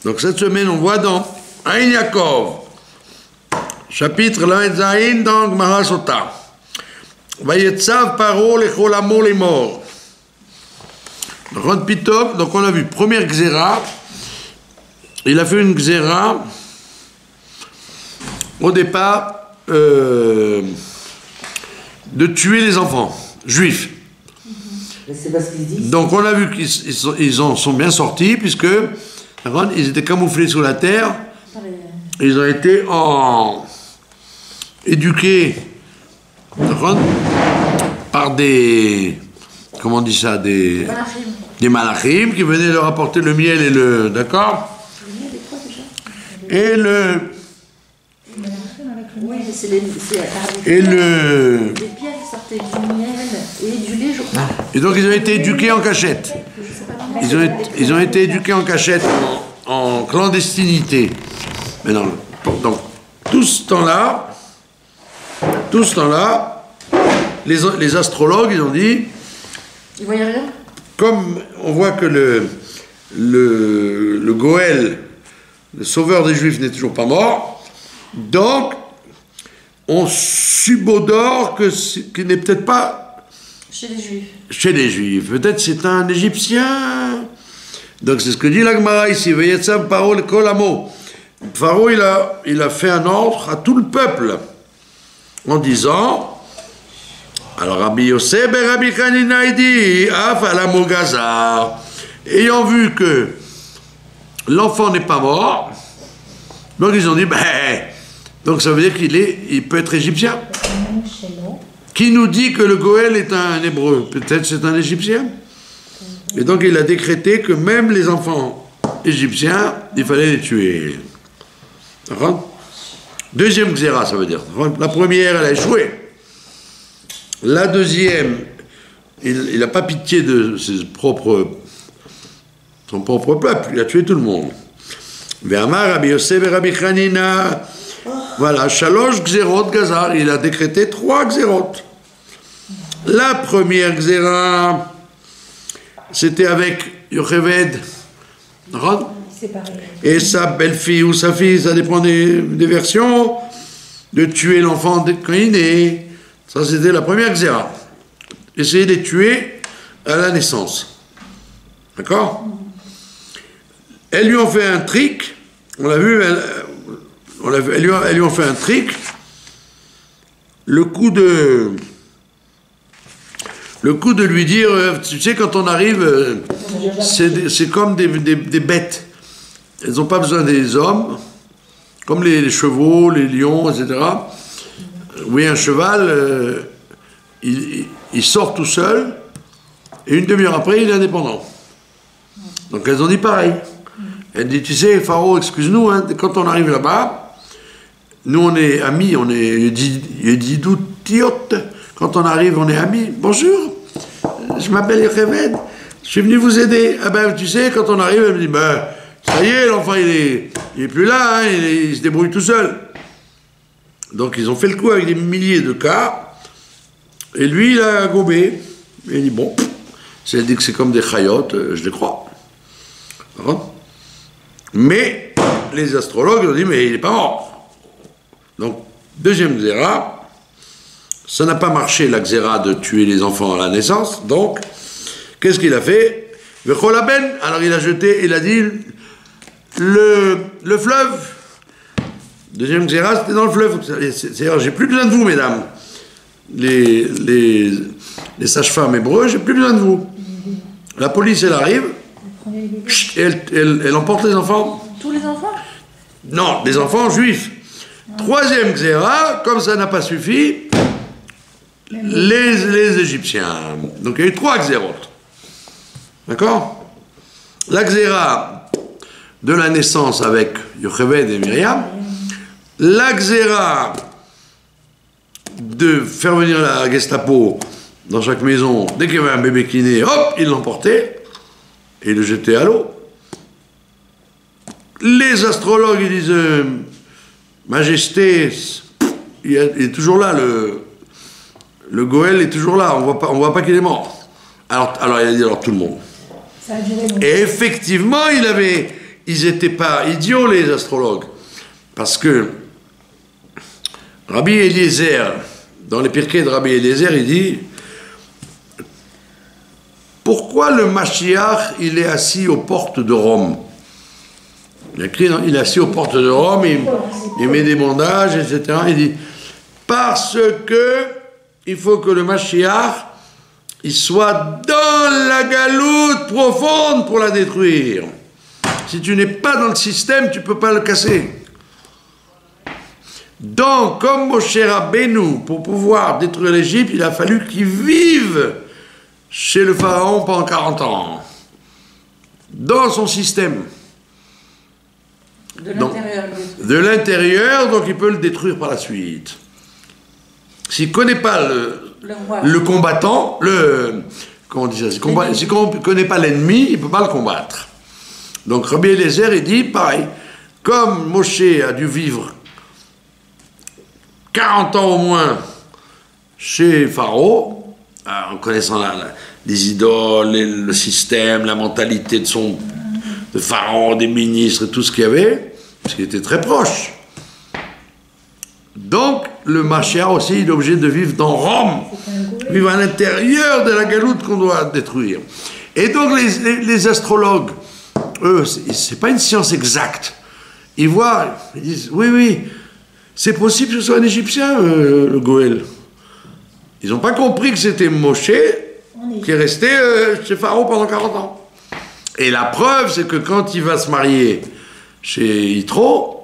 Donc cette semaine, on voit dans Aïn Yaakov, chapitre Lamed Zayin dans Gemara Sota. Vayetzav Paro lechol amo lemor. Donc on a vu, première Xéra, il a fait une Xéra au départ de tuer les enfants juifs. C'est parce qu'ils disent. Donc on a vu qu'ils en sont bien sortis puisque ils étaient camouflés sous la terre, ils ont été éduqués par des, comment on dit ça, des malachim qui venaient leur apporter le miel et le, d'accord, et le oui, c'est les pierres qui sortaient du miel et du lait, je crois. Et donc ils ont été éduqués en cachette. Ils ont été éduqués en cachette, en clandestinité. Mais non, donc tout ce temps-là, les astrologues, ils ont dit, ils voyaient rien. Comme on voit que le Goël, le sauveur des Juifs, n'est toujours pas mort, donc on subodore qu'il n'est peut-être pas chez les Juifs. Chez les Juifs. Peut-être c'est un Égyptien. Donc c'est ce que dit la Gemara ici. Vayetzav Paro lechol amo. Pharaon, il a fait un ordre à tout le peuple en disant, alors Rabbi Yosef et Rabbi Hanina il dit, Af alamo Gaza, ayant vu que l'enfant n'est pas mort, donc ils ont dit, donc ça veut dire il peut être égyptien. Qui nous dit que le Goël est un hébreu? Peut-être c'est un égyptien. Et donc il a décrété que même les enfants égyptiens, il fallait les tuer. D'accord? Deuxième xéra, ça veut dire. La première, elle a échoué. La deuxième, il n'a pas pitié de son propre peuple, il a tué tout le monde. Ve'amar Rabbi Yosef et Rabbi Hanina. Voilà, Shalosh Xerot Gazar, il a décrété 3 Xerot. La première Xéra, c'était avec Yocheved et sa belle-fille ou sa fille, ça dépend des versions, de tuer l'enfant quand il est né. Ça, c'était la première Xéra. Essayer de les tuer à la naissance. D'accord? Elles lui ont fait un trick, on l'a vu, elles lui ont fait un trick. Le coup de lui dire, tu sais, quand on arrive, c'est comme des bêtes. Elles n'ont pas besoin des hommes, comme les chevaux, les lions, etc. Oui, un cheval, il sort tout seul, et une demi-heure après, il est indépendant. Donc elles ont dit pareil. Elle dit, tu sais, Pharaon, excuse-nous, hein, quand on arrive là-bas, nous on est amis, on est Yedidoutiot. Quand on arrive, on est amis. Bonjour, je m'appelle Yocheved, je suis venu vous aider. Ah ben, tu sais, quand on arrive, elle me dit, ça y est, l'enfant, il est plus là, hein, il se débrouille tout seul. Donc, ils ont fait le coup avec des milliers de cas, et lui, il a gobé. Et il dit, bon, si elle dit que c'est comme des chayotes, je les crois. Mais, les astrologues ont dit, mais il n'est pas mort. Donc, deuxième xéra, ça n'a pas marché, la xéra de tuer les enfants à la naissance, donc, qu'est-ce qu'il a fait? Alors il a jeté, il a dit, le fleuve, deuxième xéra, c'était dans le fleuve, c'est-à-dire, j'ai plus besoin de vous, mesdames, les sages-femmes hébreux, j'ai plus besoin de vous. La police, elle arrive, et elle emporte les enfants. Tous les enfants? Non, les enfants juifs. Troisième xéra, comme ça n'a pas suffi, les Égyptiens. Donc il y a eu 3 xérotes. D'accord? La xéra de la naissance avec Yocheved et Myriam. La xéra de faire venir la Gestapo dans chaque maison. Dès qu'il y avait un bébé qui naît, hop, ils l'emportaient et le jetaient à l'eau. Les astrologues, ils disent, Majesté, il est toujours là, le Goël est toujours là, on voit pas qu'il est mort. Alors il a dit, alors tout le monde. Ça a duré longtemps. Et effectivement, il ils n'étaient pas idiots, les astrologues. Parce que Rabbi Eliezer, dans les Pirkei de Rabbi Eliezer, il dit pourquoi le Mashiach, il est assis aux portes de Rome? Il a écrit, il est assis aux portes de Rome, il met des bandages, etc. Il dit parce que il faut que le Mashiach, il soit dans la galoute profonde pour la détruire. Si tu n'es pas dans le système, tu ne peux pas le casser. Donc, comme Moshe Rabbeinu, pour pouvoir détruire l'Égypte, il a fallu qu'il vive chez le pharaon pendant 40 ans, dans son système. De l'intérieur. De l'intérieur, donc il peut le détruire par la suite. S'il ne connaît pas le combattant, comment on dit ça, s'il ne connaît pas l'ennemi, il ne peut pas le combattre. Donc Rabbi Eliezer, il dit pareil, comme Moshe a dû vivre 40 ans au moins chez Pharaon, en connaissant les idoles, le système, la mentalité de Pharaon, des ministres, tout ce qu'il y avait, parce qu'il était très proche. Donc, le Mashiach aussi, il est obligé de vivre dans Rome, vivre à l'intérieur de la galoute qu'on doit détruire. Et donc, les astrologues, eux, c'est pas une science exacte. Ils voient, ils disent, oui, c'est possible que ce soit un Égyptien, le Goël. Ils n'ont pas compris que c'était Moshe qui est resté chez Pharaon pendant 40 ans. Et la preuve, c'est que quand il va se marier chez Yitro,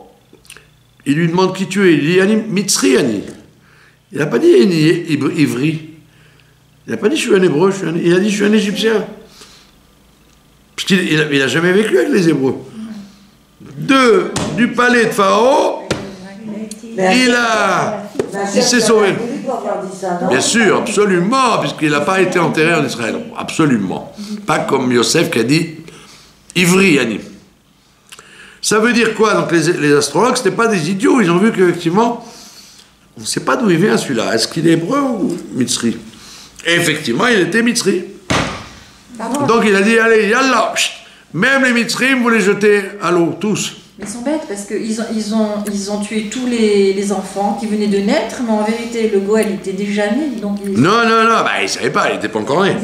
il lui demande qui tu es. Il dit Ani Mitzri Ani. Il n'a pas dit Ivri. Il n'a pas dit je suis un Hébreu. Il a dit je suis un Égyptien. Parce qu'il n'a jamais vécu avec les Hébreux. Du palais de Pharaon, il s'est sauvé. Bien sûr, absolument, puisqu'il n'a pas été enterré en Israël. Absolument. Pas comme Yosef qui a dit Ivri Ani. Ça veut dire quoi? Donc les astrologues, ce n'étaient pas des idiots. Ils ont vu qu'effectivement, on ne sait pas d'où il vient celui-là. Est-ce qu'il est hébreu ou Mitzri? Et effectivement, il était Mitzri. Donc il a dit, allez, yallah, même les Mitzrim, vous les jetez à l'eau, tous. Mais ils sont bêtes parce qu'ils ont tué tous les enfants qui venaient de naître, mais en vérité, le Goël était déjà né. Donc Non, bah, il ne savait pas, il n'était pas encore né.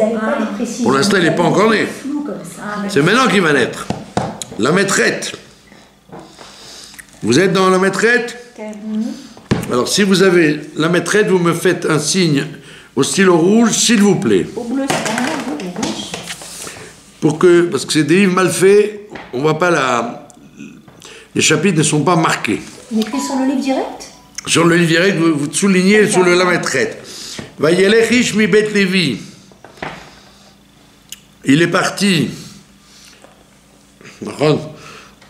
Pour l'instant, il n'est pas encore né. C'est maintenant qu'il va naître. La maîtrette. Vous êtes dans la maîtrette? Alors, si vous avez la maîtrette, vous me faites un signe au stylo rouge, s'il vous plaît. Au bleu, c'est parce que c'est des livres mal faits, on ne voit pas les chapitres ne sont pas marqués. Il est écrit sur le livre direct? Sur le livre direct, vous soulignez sur la maîtrette. Vayelech ish mi bet Lévi. Il est parti.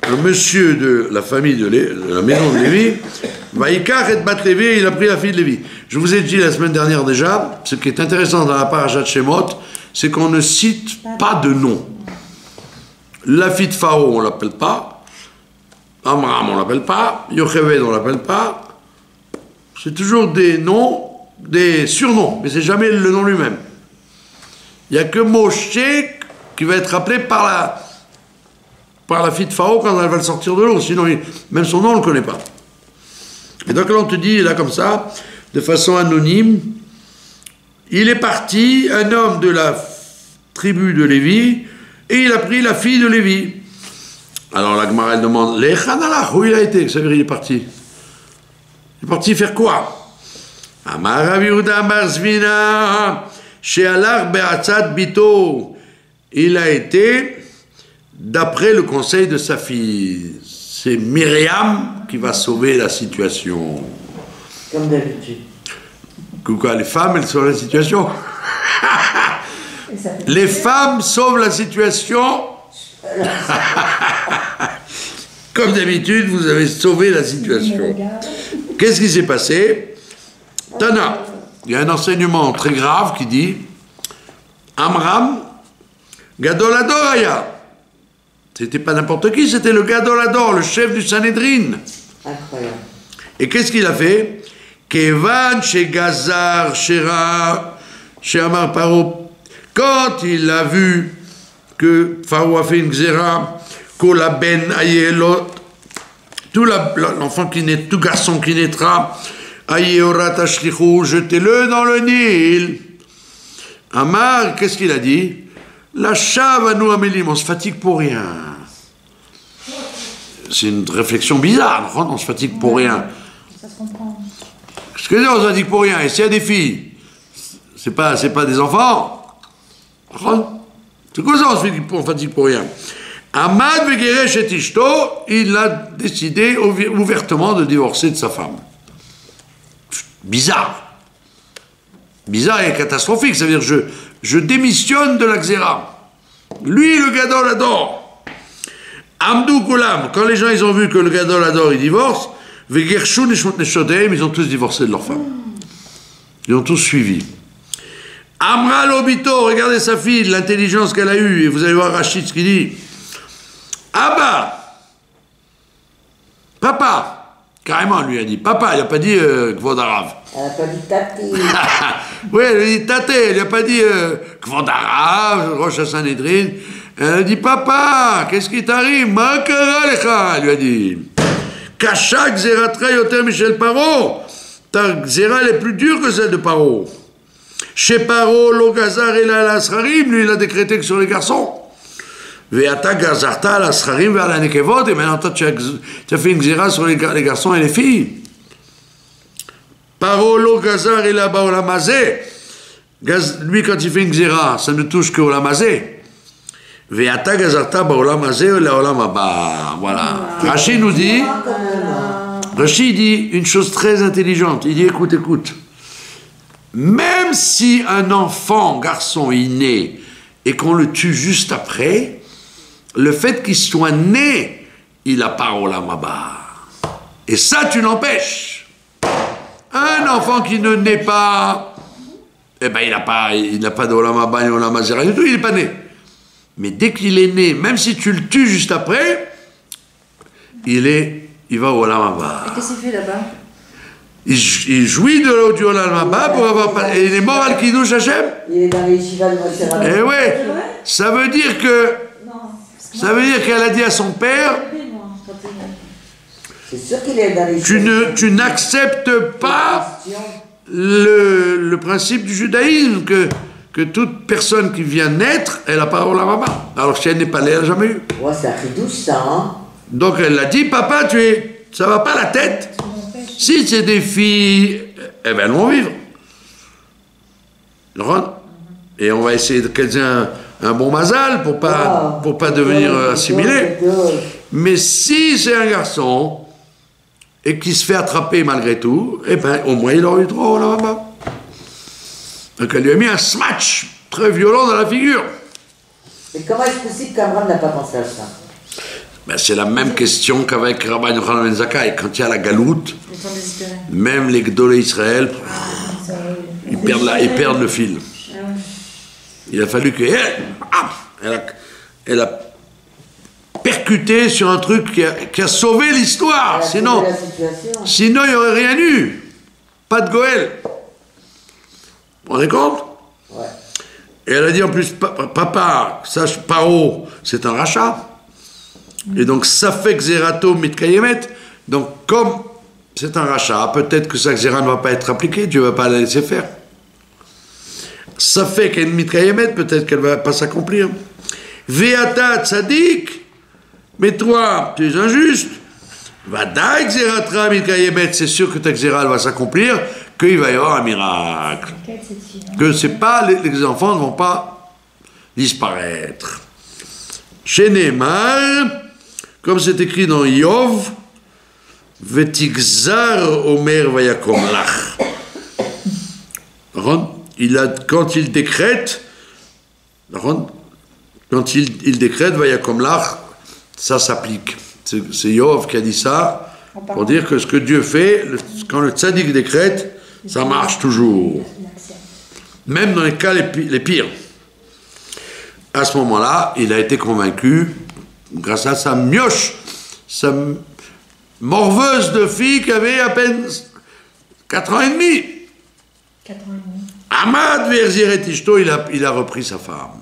Le monsieur de la famille de la maison de Lévi, Vaïkar et bat Lévi, il a pris la fille de Lévi. Je vous ai dit la semaine dernière déjà, ce qui est intéressant dans la parasha de Shemot, c'est qu'on ne cite pas de nom. La fille de Pharaon, on ne l'appelle pas. Amram, on ne l'appelle pas. Yocheved, on ne l'appelle pas. C'est toujours des noms, des surnoms, mais c'est jamais le nom lui-même. Il n'y a que Moshe qui va être appelé par la fille de Pharaon quand elle va le sortir de l'eau. Sinon, même son nom, on ne le connaît pas. Et donc là, on te dit, là, comme ça, de façon anonyme, il est parti, un homme de la tribu de Lévi, et il a pris la fille de Lévi. Alors la Gemara, elle demande, Lechanalach, où il a été? Ça veut dire, il est parti. Il est parti faire quoi? Amar Rav Yehuda Amar Zvina, she'alach be'atzat bito. Il a été d'après le conseil de sa fille. C'est Myriam qui va sauver la situation. comme d'habitude. Quoi, les femmes, elles sauvent la situation? Les femmes sauvent la situation. Comme d'habitude, vous avez sauvé la situation. Qu'est-ce qui s'est passé? Tana, il y a un enseignement très grave qui dit Amram, Gadolador Aya. C'était pas n'importe qui, c'était le Gadolador, le chef du Sanhédrin. Incroyable. Et qu'est-ce qu'il a fait? Kevan chez Gazar, chez Amar Paro, quand il a vu que Pharaon a fait une xéra Kolaben Ayelot, tout l'enfant qui naît, tout garçon qui naîtra, Ayeorat Ashlichou, jetez-le dans le Nil. Amar, qu'est-ce qu'il a dit? La Shavanu Amelim, on se fatigue pour rien. C'est une réflexion bizarre, on se fatigue pour rien. Ça se comprend. Ce que je veux dire, on se fatigue pour rien. Et s'il y a des filles, c'est pas des enfants. C'est quoi ça, on se fatigue pour rien? Ahmad Vegeresh et Ishto, il a décidé ouvertement de divorcer de sa femme. Bizarre. Bizarre et catastrophique. Ça veut dire je démissionne de la Xéra. Lui, le Gadol adore. Amdou Kulam, quand les gens ils ont vu que le Gadol adore, il divorce, Vegershu Nishmot Neshodem, ils ont tous divorcé de leur femme. Ils ont tous suivi. Amra Lobito, regardez sa fille, l'intelligence qu'elle a eue, et vous allez voir Rachid ce qu'il dit. Abba, papa, carrément lui a dit, papa, il n'a pas dit Kvodarav. Elle n'a pas dit tati. Oui, elle a dit tate, elle n'a pas dit Kvodarav, Rosh Hashanedrin. Elle a dit, papa, qu'est-ce qui t'arrive? Makara lecha, elle lui a dit. Kachak Zeratra Yoter Michel Paro, ta Zera elle est plus dure que celle de Paro. Chez Paro, Logazar et la Srarim, lui il a décrété que sur les garçons. Veata Gazarta, la Srarim, vers la Nekevot, et maintenant toi tu as fait une Zera sur les garçons et les filles. Paro, Logazar et la Baolamazé, lui quand il fait une Zera, ça ne touche que Olamazé. Veata Gazarta, Baolamazé, la Olamaba. Voilà. Rachid nous dit, Rachid dit une chose très intelligente. Il dit écoute. Même si un enfant, garçon, est né et qu'on le tue juste après, le fait qu'il soit né, il a pas Olamaba. Et ça, tu l'empêches. Un enfant qui ne naît pas, eh ben, il n'a pas d'Olamaba et Olamazé, rien du tout, il n'est pas né. Mais dès qu'il est né, même si tu le tues juste après, il va au Olamaba. Et qu'est-ce qu'il fait là-bas? Il jouit de l'eau du Olamaba pour avoir... Et il est mort al Kiddush Hashem. Il est dans les yeshivas de Montserrat. Eh ouais, ça veut dire qu'elle a dit à son père, C'est sûr qu'il est dans les yeshivas. tu n'acceptes pas le principe du judaïsme que toute personne qui vient naître, elle n'a pas Olamaba. Alors si elle n'est pas née, elle n'a jamais eu. Ouais, c'est un chidouche, ça, hein. Donc elle a dit, papa, ça va pas la tête. Si c'est des filles, eh ben elles vont vivre. Et on va essayer qu'elles aient un bon mazal pour pas devenir assimilées. Mais si c'est un garçon et qui se fait attraper malgré tout, eh ben au moins il aura eu droit là-bas. Donc elle lui a mis un smash très violent dans la figure. Mais comment est-ce possible qu'Abraham n'a pas pensé à ça? Ben, c'est la même question qu'avec Rabbi Yochanan ben Zakkai. Quand il y a la galoute, même les Gdolé Israël, ils perdent le fil. Il a fallu que elle a percuté sur un truc qui a sauvé l'histoire. Sinon, il n'y aurait rien eu. Pas de Goël. Vous vous rendez compte? Ouais. Et elle a dit en plus, papa, sache, Paro, c'est un rachat. Et donc, ça fait Xerato mitkayemet. Donc, comme c'est un rachat, peut-être que sa Xera ne va pas être appliquée, Dieu ne va pas la laisser faire. Ça fait qu'elle mitkayemet, peut-être qu'elle ne va pas s'accomplir. Veata tzadik, mais toi, tu es injuste. Vada Xeratra mitkayemet, c'est sûr que ta Xera va s'accomplir, qu'il va y avoir un miracle. Que c'est pas, les enfants ne vont pas disparaître. Chez Neymar, comme c'est écrit dans Yov, Vetigzar Omer Vayakom Lach. Quand il décrète, Vayakom Lach, ça s'applique. C'est Yov qui a dit ça, pour dire que ce que Dieu fait, quand le tzaddik décrète, ça marche toujours. Même dans les cas les pires. À ce moment-là, il a été convaincu, grâce à sa mioche, sa morveuse de fille qui avait à peine 4 ans et demi. 4 ans et demi. Ahmad Verzir Ishto, il a repris sa femme.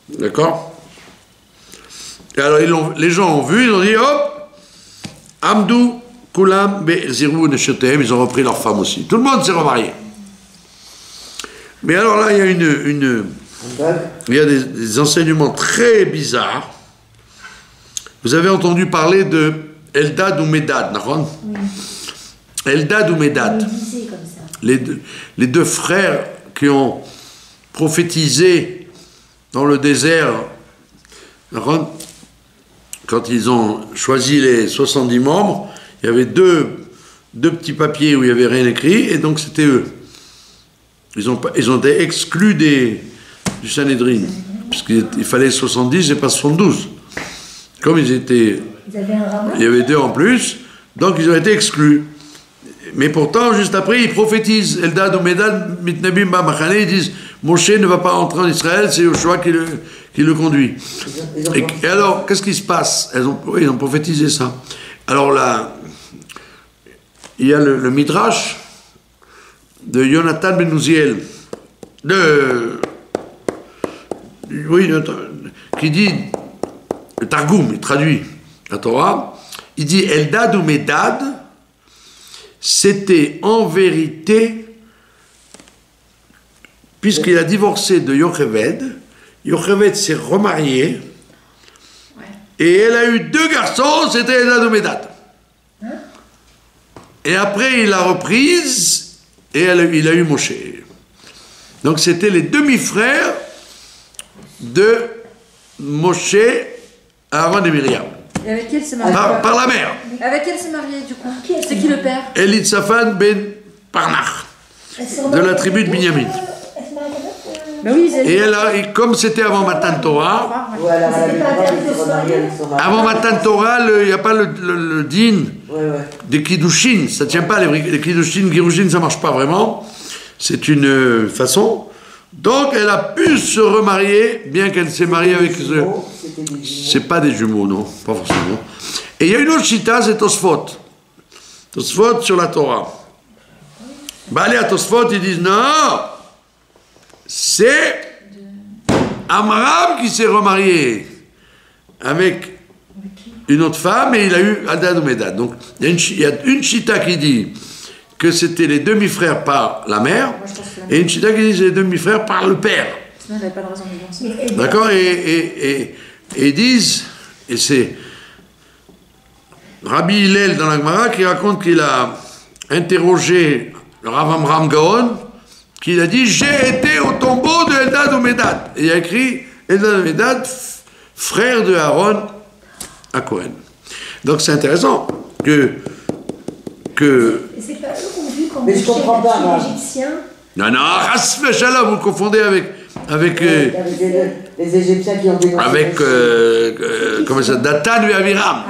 D'accord? Et alors les gens ont vu, ils ont dit hop, Amdou, Kulam, Bezirou, Neshetem, ils ont repris leur femme aussi. Tout le monde s'est remarié. Mais alors là, il y a il y a des enseignements très bizarres. Vous avez entendu parler de Eldad ou Medad, d'accord? Oui. Eldad ou Medad. Comme ça. Les deux frères qui ont prophétisé dans le désert, quand ils ont choisi les 70 membres, il y avait deux petits papiers où il n'y avait rien écrit, et donc c'était eux. Ils ont été exclus du Sanhédrin, puisqu'il fallait 70 et pas 72. Comme ils étaient... Il y avait deux en plus, donc ils ont été exclus. Mais pourtant, juste après, ils prophétisent. Eldad ou Medad, Mitnabim Bamachane, ils disent Moshe ne va pas rentrer en Israël, c'est Yoshua qui le conduit. Et alors, qu'est-ce qui se passe? Ils ont prophétisé ça. Alors là, il y a le Midrash de Jonathan Ben Uziel, qui dit, le Targum, il traduit la Torah, il dit Eldad ou Medad, c'était en vérité, puisqu'il a divorcé de Yocheved, Yocheved s'est remarié, et elle a eu deux garçons, c'était Eldad ou Medad. Et après, il l'a reprise, et il a eu Moshe. Donc, c'était les demi-frères de Moshe, Aaron et Myriam. Et avec qui elle s'est mariée? Par la mère. Avec qui elle s'est mariée, du coup? C'est qui le père? Elitzaphan ben Parnach, de la tribu de Binyamin. Ben oui, et comme c'était avant Matan Torah, avant Matan Torah, il n'y a pas le din des Kiddushin, ça ne tient pas, les Kiddushin, Girushin, ça ne marche pas vraiment, c'est une façon. Donc elle a pu se remarier, bien qu'elle s'est mariée avec... C'est pas des jumeaux, non, pas forcément. Et il y a une autre chita, c'est Tosfot. Tosfot sur la Torah. Bah allez à Tosfot, ils disent non, c'est Amram qui s'est remarié avec une autre femme et il a eu Eldad ou Medad. Donc il y a une chita qui dit que c'était les demi-frères par la mère, et une chita qui dit que c'est les demi-frères par le père. Sinon, elle n'avait pas de raison de divorcer. D'accord, et ils disent, et c'est Rabbi Hillel dans la Gemara qui raconte qu'il a interrogé le Rav Amram Gaon, qu'il a dit j'ai été au tombeau de Eldad ou Medad. Et il a écrit Eldad ou Medad, frère de Aaron à Cohen. Donc c'est intéressant que Et c'est pas eux qu'on vu quand Mais je comprends pas, moi. l'Égyptien. non, Ras Shalom, vous confondez avec les Égyptiens qui ont dénoncé. comment ça, Datan et Aviram.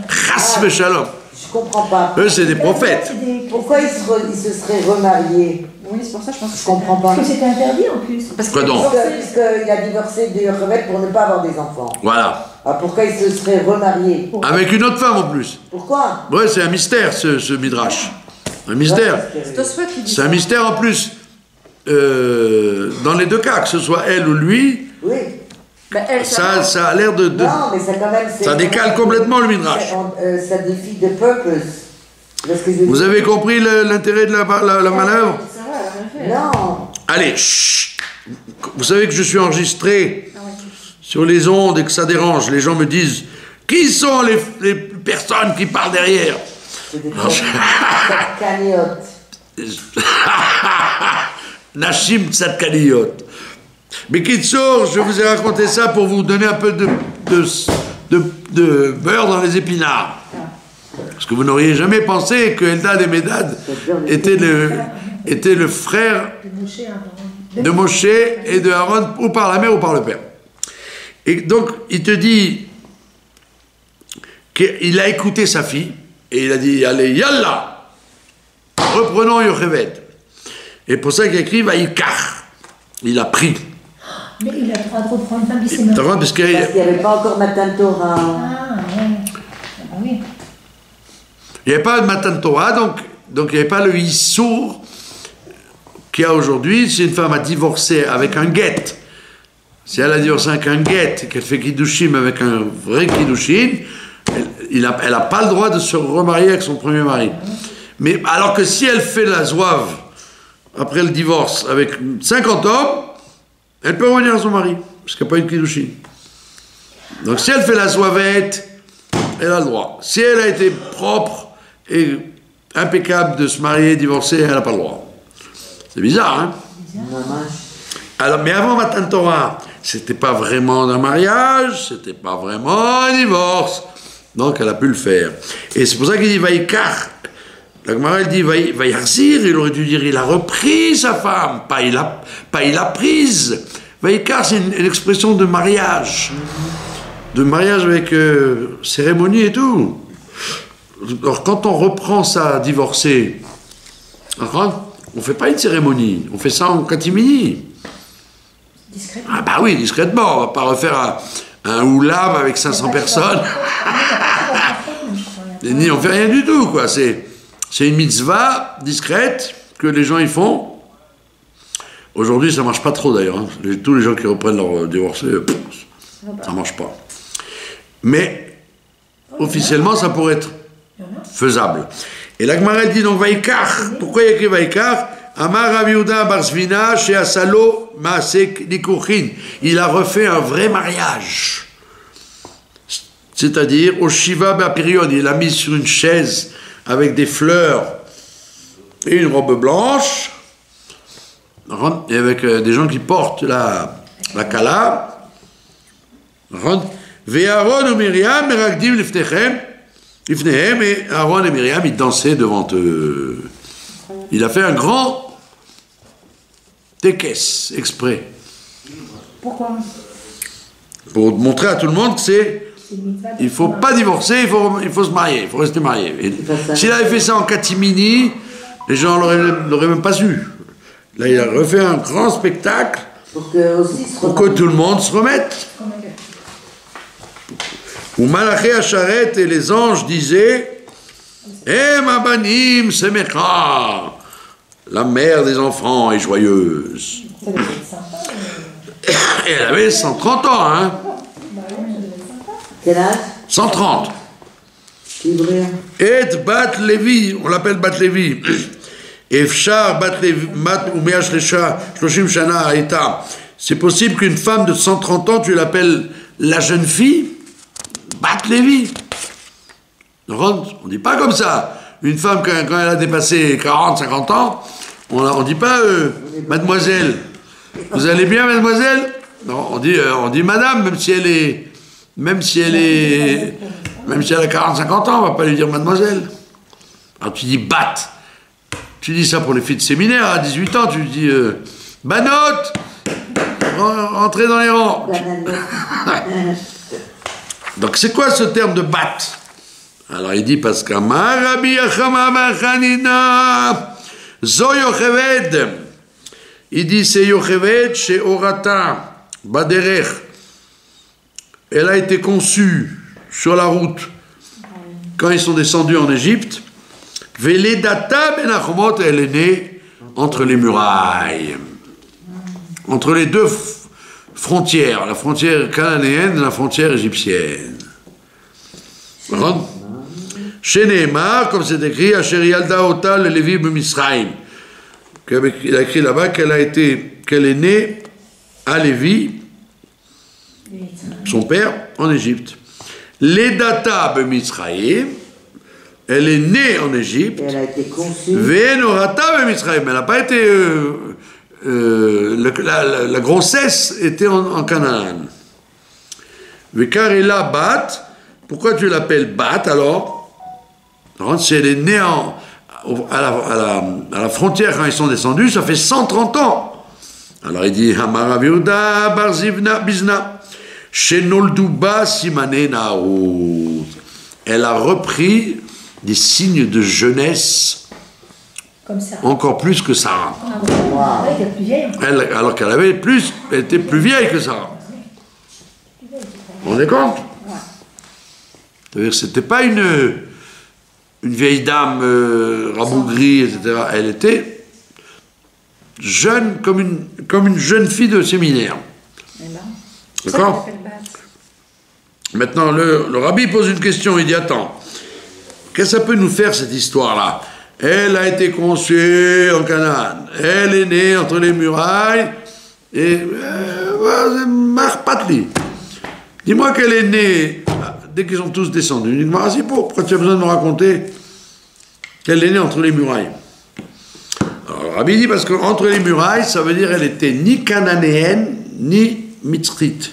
Ras Shalom. Je comprends pas. Eux, c'est des prophètes. Pourquoi ils se seraient remariés? Oui, c'est pour ça que je pense que Je comprends pas. Parce que c'était interdit en plus. Parce Quoi donc? Puisqu'il a divorcé de Yocheved pour ne pas avoir des enfants. Voilà. Alors pourquoi ils se seraient remariés? Avec une autre femme en plus. Pourquoi? Ouais, c'est un mystère, ce midrash. Un mystère. c'est Tosfot qui dit C'est un ça. mystère en plus. Dans les deux cas, que ce soit elle ou lui, Oui. Bah, elle, ça a l'air de... Non, mais ça quand même... Ça décale complètement le midrash. Ça défie de purpose. Parce que Vous avez compris l'intérêt de la manœuvre? C'est vrai, elle a rien fait. Non. Allez, chut. Vous savez que je suis enregistré Ah ouais. sur les ondes et que ça dérange. Les gens me disent, qui sont les personnes qui parlent derrière? C'est des cagnottes. Nashim Tzadkaniyot. Mais Kitsour, je vous ai raconté ça pour vous donner un peu de beurre dans les épinards. Parce que vous n'auriez jamais pensé que Eldad et Medad étaient le frère de Moshe et de Aaron, ou par la mère ou par le père. Et donc, il te dit qu'il a écouté sa fille, et il a dit, allez, yallah, reprenons Yocheved. Et pour ça qu'il a écrit, Vaïkar. Il a pris. Mais il a le droit de reprendre une femme qui s'est mariée. Parce qu'il Parce qu'il n'y avait pas encore Matan Torah. Ah, ouais. Ah oui. n'y avait pas de Matan Torah, donc il n'y avait pas le Issour qu'il y a aujourd'hui. Si une femme a divorcé avec un guet, Si elle a divorcé avec un guet, qu'elle fait Kiddushin avec un vrai Kiddushin, elle n'a pas le droit de se remarier avec son premier mari. Mais alors que si elle fait la zouave après le divorce avec 50 hommes, elle peut revenir à son mari, parce qu'elle n'a pas eu de Kiddushin. Donc si elle fait la zouavette, elle a le droit. Si elle a été propre et impeccable de se marier, divorcer, elle n'a pas le droit. C'est bizarre, hein? Alors, mais avant Matan Torah, c'était pas vraiment un mariage, c'était pas vraiment un divorce. Donc elle a pu le faire. Et c'est pour ça qu'il dit Vaïkar. La Gemara elle dit Vaïharzir, il aurait dû dire il a repris sa femme, pas il a prise. Vaïkar, c'est une expression de mariage. De mariage avec cérémonie et tout. Alors quand on reprend ça divorcé, on ne fait pas une cérémonie, on fait ça en catimini. Discrètement. Ah bah oui, discrètement, on ne va pas refaire un oulam avec 500 personnes. Ni on fait rien du tout, quoi. C'est une mitzvah discrète que les gens y font. Aujourd'hui, ça marche pas trop d'ailleurs. Hein. Tous les gens qui reprennent leur divorcé, ça marche pas. Mais officiellement, ça pourrait être faisable. Et la Gemara dit donc Vaïkar. Pourquoi il y a écrit Vaïkar? Amar Rav Yehuda bar Zvina chez Asalo Maasek Nikuchin. Il a refait un vrai mariage. C'est-à-dire au Shiva Bapirion, il l'a mis sur une chaise avec des fleurs et une robe blanche, et avec des gens qui portent la kala. Ve'Aaron ou Myriam merakdim lifnechem, et Aaron et Myriam ils dansaient devant eux. Il a fait un grand tekes exprès. Pourquoi? Pour montrer à tout le monde que il ne faut pas divorcer, il faut se marier, il faut rester marié. S'il avait fait ça en catimini, les gens ne l'auraient même pas su. Là, il a refait un grand spectacle pour que tout le monde se remette. Où Malaché Acharet et les anges disaient ma banim semecha, la mère des enfants est joyeuse. Et elle avait 130 ans, hein. Quel âge? 130. Et Bat Levi, on l'appelle Bat Levi. Efshar Bat Levi, Mat Umeash Lesha, Shloshim Shana Aïta. C'est possible qu'une femme de 130 ans, tu l'appelles la jeune fille Bat Levi. On ne dit pas comme ça. Une femme, quand elle a dépassé 40, 50 ans, on ne dit pas mademoiselle. Vous allez bien, mademoiselle? Non, on dit madame, même si elle a 40, 50 ans, on ne va pas lui dire mademoiselle. Alors tu dis bat. Tu dis ça pour les filles de séminaire, à 18 ans, tu dis banote, rentrez dans les rangs. Donc c'est quoi ce terme de bat? Alors il dit parce qu'Amar Rabbi Achama bar Chanina Zo Yocheved. Il dit c'est Yocheved chez Orata Baderech. Elle a été conçue sur la route quand ils sont descendus en Égypte. Veledata ben Achomot, elle est née entre les murailles, entre les deux frontières, la frontière cananéenne et la frontière égyptienne. Chez Nehemar, comme c'est écrit, Asher Yalda Ota le Lévi b'Misraïm. Il a écrit là-bas qu'elle est née à Lévi, son père, en Égypte. Ledata b'Misraïm, elle est née en Égypte. Elle a été conçue. Ve'enorata b'Misraïm, elle n'a pas été. La grossesse était en Canaan. Ve'karela bat, pourquoi tu l'appelles bat alors? Si elle est née à la frontière quand ils sont descendus, ça fait 130 ans. Alors il dit Amar Rav Yehuda bar Zivna Bizna Shenolduba Simane Naout. Elle a repris des signes de jeunesse. Comme ça. Encore plus que Sarah. Ah, wow. Elle était plus vieille. Alors qu'elle était plus vieille que Sarah. Vous vous rendez compte? C'est-à-dire que c'était pas une vieille dame rabougrie, etc. Elle était jeune comme une jeune fille de séminaire. Eh ben. D'accord? Maintenant, le rabbi pose une question, il dit, attends, qu'est-ce que ça peut nous faire cette histoire-là? Elle a été conçue en Canaan, elle est née entre les murailles, et Marpatli. Dis-moi qu'elle est née dès qu'ils sont tous descendus. Pourquoi tu as besoin de me raconter qu'elle est née entre les murailles? Alors le rabbi dit parce qu'entre les murailles, ça veut dire qu'elle était ni cananéenne, ni mitzrite.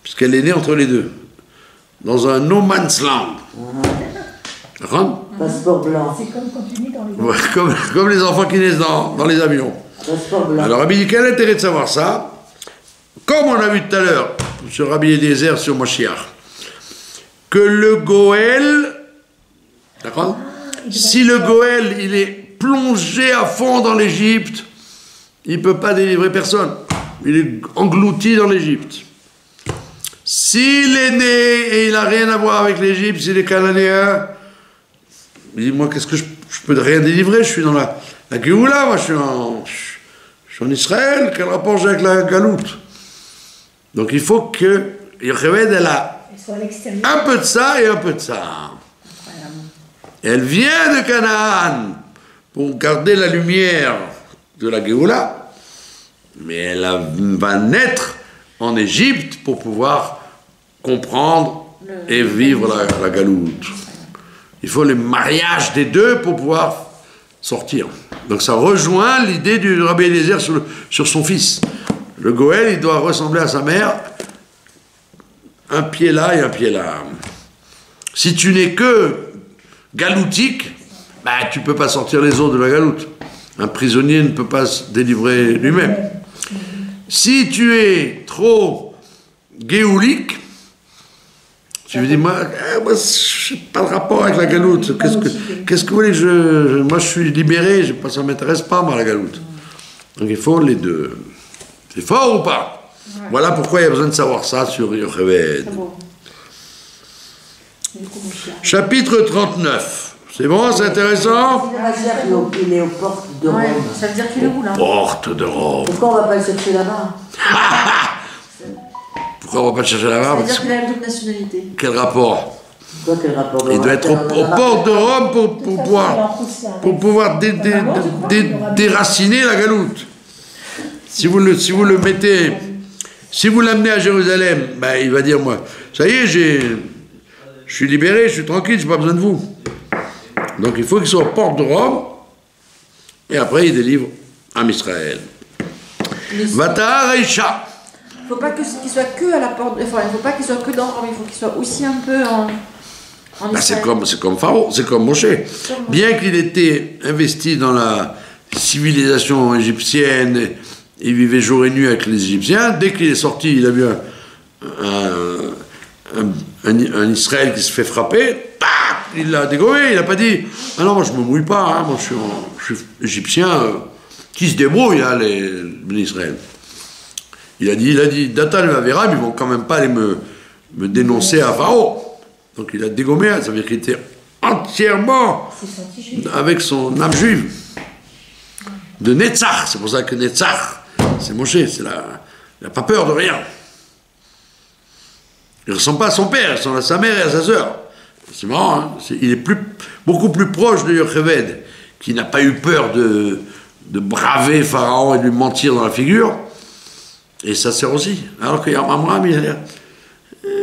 Puisqu'elle est née entre les deux. Dans un no man's land. D'accord? Passeport blanc. C'est comme quand tu nais dans les Ouais, comme les enfants qui naissent dans les avions. Passeport blanc. Alors Rabbi dit quel est l'intérêt de savoir ça? Comme on a vu tout à l'heure sur Rabbi Eliezer sur Moshiach, que le Goël, d'accord? Si le Goël il est plongé à fond dans l'Égypte, il ne peut pas délivrer personne. Il est englouti dans l'Égypte. S'il est né et il n'a rien à voir avec l'Égypte, s'il est cananéen, il dit moi qu'est-ce que je peux rien délivrer, je suis dans la Géoula, moi je suis en Israël, quel rapport j'ai avec la Galoute? Donc il faut que Yocheved elle a un peu de ça et un peu de ça. Elle vient de Canaan pour garder la lumière de la Géoula, mais elle va naître en Égypte pour pouvoir comprendre et vivre la Galoute. Il faut le mariage des deux pour pouvoir sortir. Donc ça rejoint l'idée du Rabbi Eliezer sur son fils. Le Goël, il doit ressembler à sa mère, un pied là et un pied là. Si tu n'es que galoutique, bah, tu ne peux pas sortir les eaux de la galoute. Un prisonnier ne peut pas se délivrer lui-même. Si tu es trop géoulique, tu me dis, moi je n'ai pas de rapport avec la galoute. Qu'est-ce que vous voulez que moi, je suis libéré, ça ne m'intéresse pas, moi, la galoute. Donc, il faut les deux. C'est fort ou pas? Ouais. Voilà pourquoi il y a besoin de savoir ça sur Yocheved. Chapitre 39. C'est bon, c'est intéressant? Il est aux portes de Rome. Ça veut dire qu'il est où, là? Porte de Rome. Pourquoi on ne va pas le chercher là-bas? Pourquoi on ne va pas le chercher là-bas? Ça veut dire qu'il a une double nationalité. Quel rapport? Quel rapport? Il doit être aux portes de Rome pour pouvoir déraciner la galoute. Si vous le mettez, si vous l'amenez à Jérusalem, ben, il va dire, moi, ça y est, je suis libéré, je suis tranquille, je n'ai pas besoin de vous. Donc il faut qu'il soit aux portes de Rome, et après il délivre Am Israël. Vata Reisha. Il ne faut pas qu'il soit que à la porte, enfin, il ne faut pas qu'il soit que dans Rome, il faut qu'il soit aussi un peu en Israël. C'est comme Pharaon, c'est comme Moshe. Bien qu'il était investi dans la civilisation égyptienne, il vivait jour et nuit avec les Égyptiens. Dès qu'il est sorti, il a vu un Israël qui se fait frapper. Tac, il l'a dégommé. Il n'a pas dit « Ah non, moi je ne me mouille pas, hein, moi je suis égyptien. Qui se débrouille, hein, les Israël ?» Il a dit « Datan et Aviram, ils ne vont quand même pas aller me dénoncer à Pharaon. » Donc il a dégommé, ça veut dire qu'il était entièrement avec son âme juive. De Netzach, c'est pour ça que Netzach, c'est Moshe, il n'a pas peur de rien. Il ne ressemble pas à son père, il ressemble à sa mère et à sa sœur. C'est marrant, hein, il est beaucoup plus proche de Yocheved, qui n'a pas eu peur de braver Pharaon et de lui mentir dans la figure. Et ça sert aussi. Alors que Amram, il a l'air,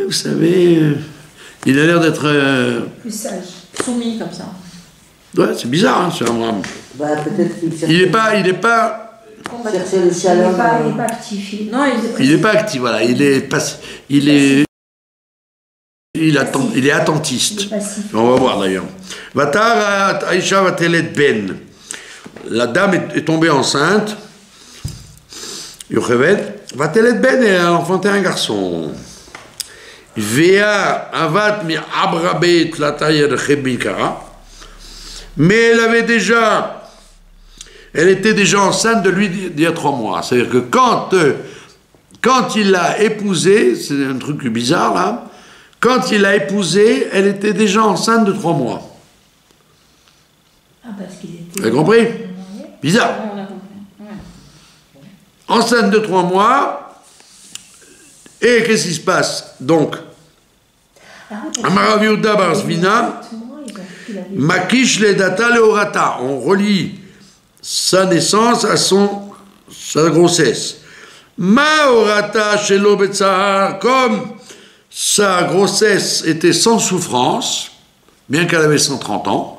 vous savez, il a l'air d'être... plus sage. Soumis comme ça. Ouais, c'est bizarre, hein, ce Amram. Bah, peut-être qu'il cherche... Il n'est pas chercher le shalom. Il n'est pas actif. Non, il n'est pas actif, voilà. Il est attentiste. On va voir d'ailleurs. Vatar Aïcha Vatelet Ben. La dame est tombée enceinte. Yocheved. Vatelet Ben, elle a enfanté un garçon. Vea Avat mi Abrabet la taille de Chebikara. Mais elle était déjà enceinte de lui d'il y a 3 mois. C'est-à-dire que quand il l'a épousée, c'est un truc bizarre là, quand il l'a épousée, elle était déjà enceinte de 3 mois. Ah, parce qu'il était... Vous avez compris? Bizarre. Enceinte de 3 mois, Et qu'est-ce qui se passe? Donc, Amar Rav Yehuda bar Zvina, Makish le data le orata. On relie sa naissance à sa grossesse. Ma orata shelo betzahar, comme sa grossesse était sans souffrance, bien qu'elle avait 130 ans,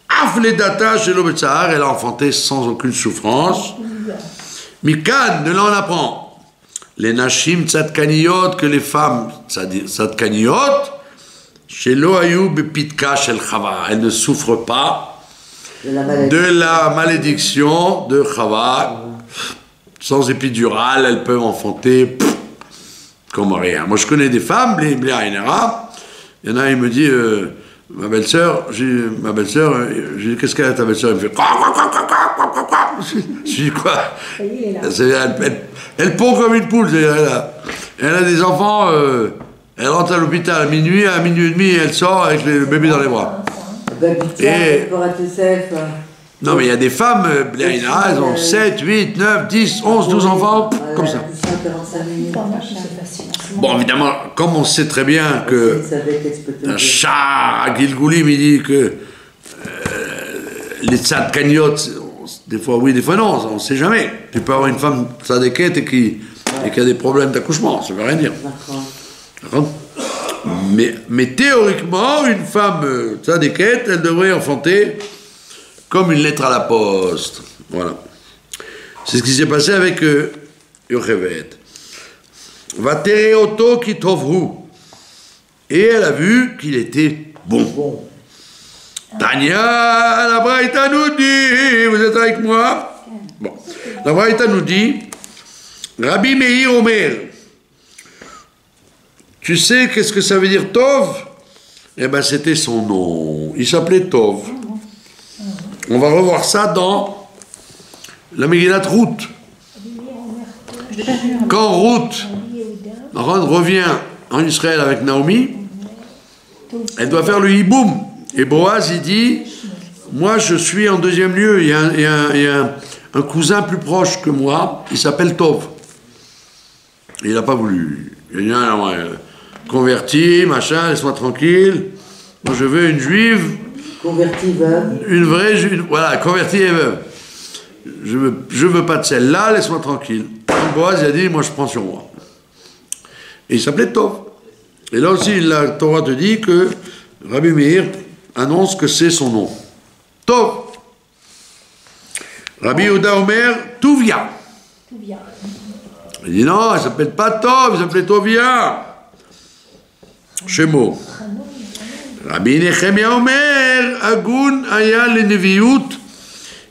Af le data shelo betzahar, elle a enfanté sans aucune souffrance. Mikan, de là on apprend. Les nashim tzadkaniyot, que les femmes tzadkaniyot, chez Loayou bepitka shel Chava, elles ne souffrent pas de la malédiction de Chava. Sans épidural, elles peuvent enfanter comme rien. Moi je connais des femmes, il y en a, il me dit, ma belle-sœur, j'ai dit, qu'est-ce qu'elle a ta belle-sœur? Il me fait, je dis quoi? Elle pond comme une poule. Elle a des enfants, elle rentre à l'hôpital à minuit et demi, elle sort avec le bébé dans les bras. Et... Non, mais il y a des femmes, elles ont 7, 8, 9, 10, 11, 12 enfants, comme ça. Bon, évidemment, comme on sait très bien que un chat à Gilgoulim, il dit que les tzadkaniot, des fois oui, des fois non, on ne sait jamais. Tu peux avoir une femme tzadékette et qui a des problèmes d'accouchement, ça ne veut rien dire. D'accord. Mais théoriquement, une femme tzadékette, elle devrait enfanter comme une lettre à la poste. Voilà. C'est ce qui s'est passé avec Yocheved. Vatereoto kitovru. Et elle a vu qu'il était bon. Tania, la Braïta nous dit, vous êtes avec moi? Bon. La Braïta nous dit, Rabbi Meir Omer, tu sais qu'est-ce que ça veut dire Tov? Eh bien, c'était son nom. Il s'appelait Tov. On va revoir ça dans la Megillat Ruth. Quand Ruth revient en Israël avec Naomi, elle doit faire le hiboum. Et Boaz, il dit, moi je suis en deuxième lieu, il y a un cousin plus proche que moi, il s'appelle Tov. Et il n'a pas voulu. Il a dit, converti, machin, laisse-moi tranquille. Moi je veux une juive. Convertie veuve. Une vraie juive, voilà, convertie et veuve. Je veux pas de celle-là, laisse-moi tranquille. Donc Boaz, il a dit, moi je prends sur moi. Et il s'appelait Tov. Et là aussi, la Torah te dit que Rabbi Meir annonce que c'est son nom. Tov. Rabbi Yehuda Omer, Tuvia. Il dit non, il ne s'appelle pas Tov, il s'appelait Tovia. Shemo. Rabbi Nechemia Omer, Agun Aya le Neviut.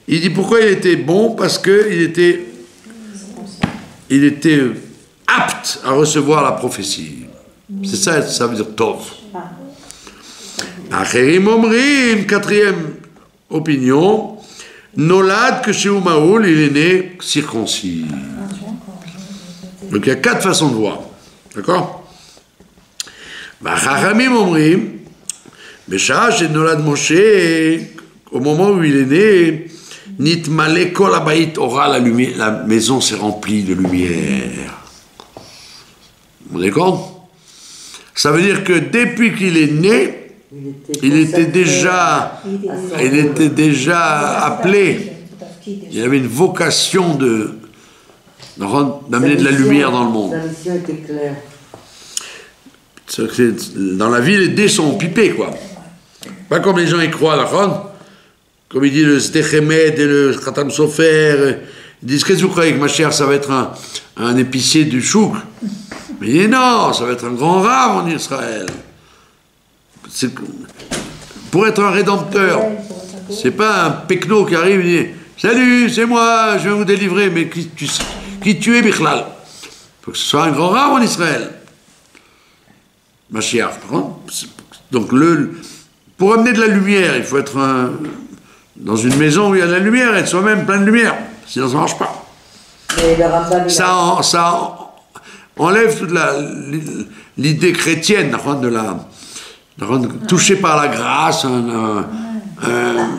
Il dit pourquoi il était bon? Parce qu'il était apte à recevoir la prophétie. C'est ça, ça veut dire Tov. Acherim Omrim, quatrième opinion, Nolad que chez Umaoul, il est né circoncis. Donc il y a 4 façons de voir. D'accord? Chachamim Omrim, Bécha, chez Nolad Moshe, au moment où il est né, Nitmale kol habayit ora, la maison s'est remplie de lumière. Vous avez compris? Ça veut dire que depuis qu'il est né, il était déjà appelé. Il avait une vocation d'amener de la lumière dans le monde. Sa mission était claire. Dans la vie, les dés sont pipés, quoi. Pas comme les gens y croient, la ronde. Comme il dit le Sdechemed et le Khatam Sofer. Ils disent, qu'est-ce que vous croyez que ma chère, ça va être un épicier du chouk? Mais il dit non, ça va être un grand rave en Israël. Pour être un rédempteur. C'est pas un pecno qui arrive et dit salut, c'est moi, je vais vous délivrer. Mais qui tu es, Bichlal? Il faut que ce soit un grand rave en Israël. Mashiach. Donc, pour amener de la lumière, il faut être dans une maison où il y a de la lumière, être soi-même plein de lumière. Sinon, ça ne marche pas. Mais le Rambam, Ça enlève toute l'idée chrétienne touché par la grâce, un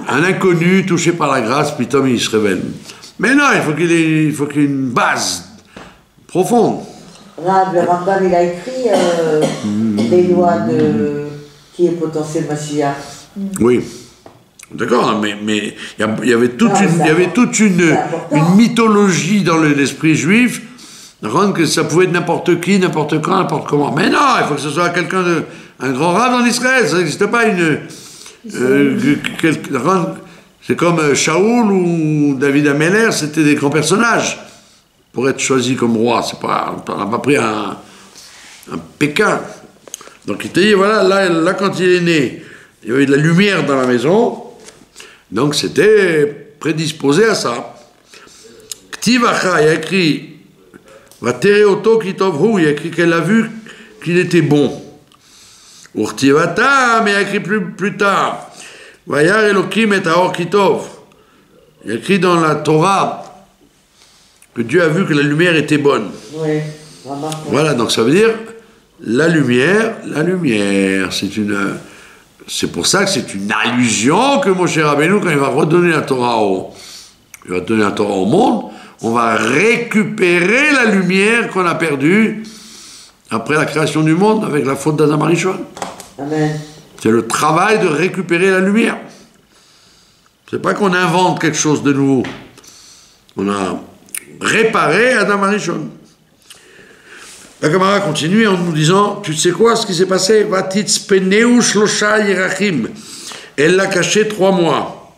inconnu touché par la grâce, puis il se révèle. Mais non, il faut qu'il ait une base profonde. Rav, le Rambam, il a écrit les lois de qui est potentiel Mashiach. Oui. D'accord, mais il y avait toute une mythologie dans l'esprit juif, que ça pouvait être n'importe qui, n'importe quand, n'importe comment. Mais non, il faut que ce soit quelqu'un un grand Rav en Israël, ça n'existe pas c'est comme Shaoul ou David Ameller, c'était des grands personnages pour être choisis comme roi. On n'a pas pris un Pékin. Donc il te dit, voilà, là quand il est né, il y avait de la lumière dans la maison, donc c'était prédisposé à ça. Ktivacha, il a écrit, Vatereoto Kitovhu, il a écrit qu'elle a vu qu'il était bon. Urtivata, mais il a écrit plus tard, Vayar Elokim et Aor Kitov. Il a écrit dans la Torah que Dieu a vu que la lumière était bonne. Oui, voilà, donc ça veut dire la lumière, c'est pour ça que c'est une allusion que Moshe Rabbeinu, quand il va redonner la Torah au monde, on va récupérer la lumière qu'on a perdue après la création du monde avec la faute d'Adam Arishon. Amen. C'est le travail de récupérer la lumière. C'est pas qu'on invente quelque chose de nouveau. On a réparé Adam Arishon. La Gemara continue en nous disant, tu sais quoi ce qui s'est passé? Vatitzpeneu shlosha yerachim. Elle l'a caché 3 mois.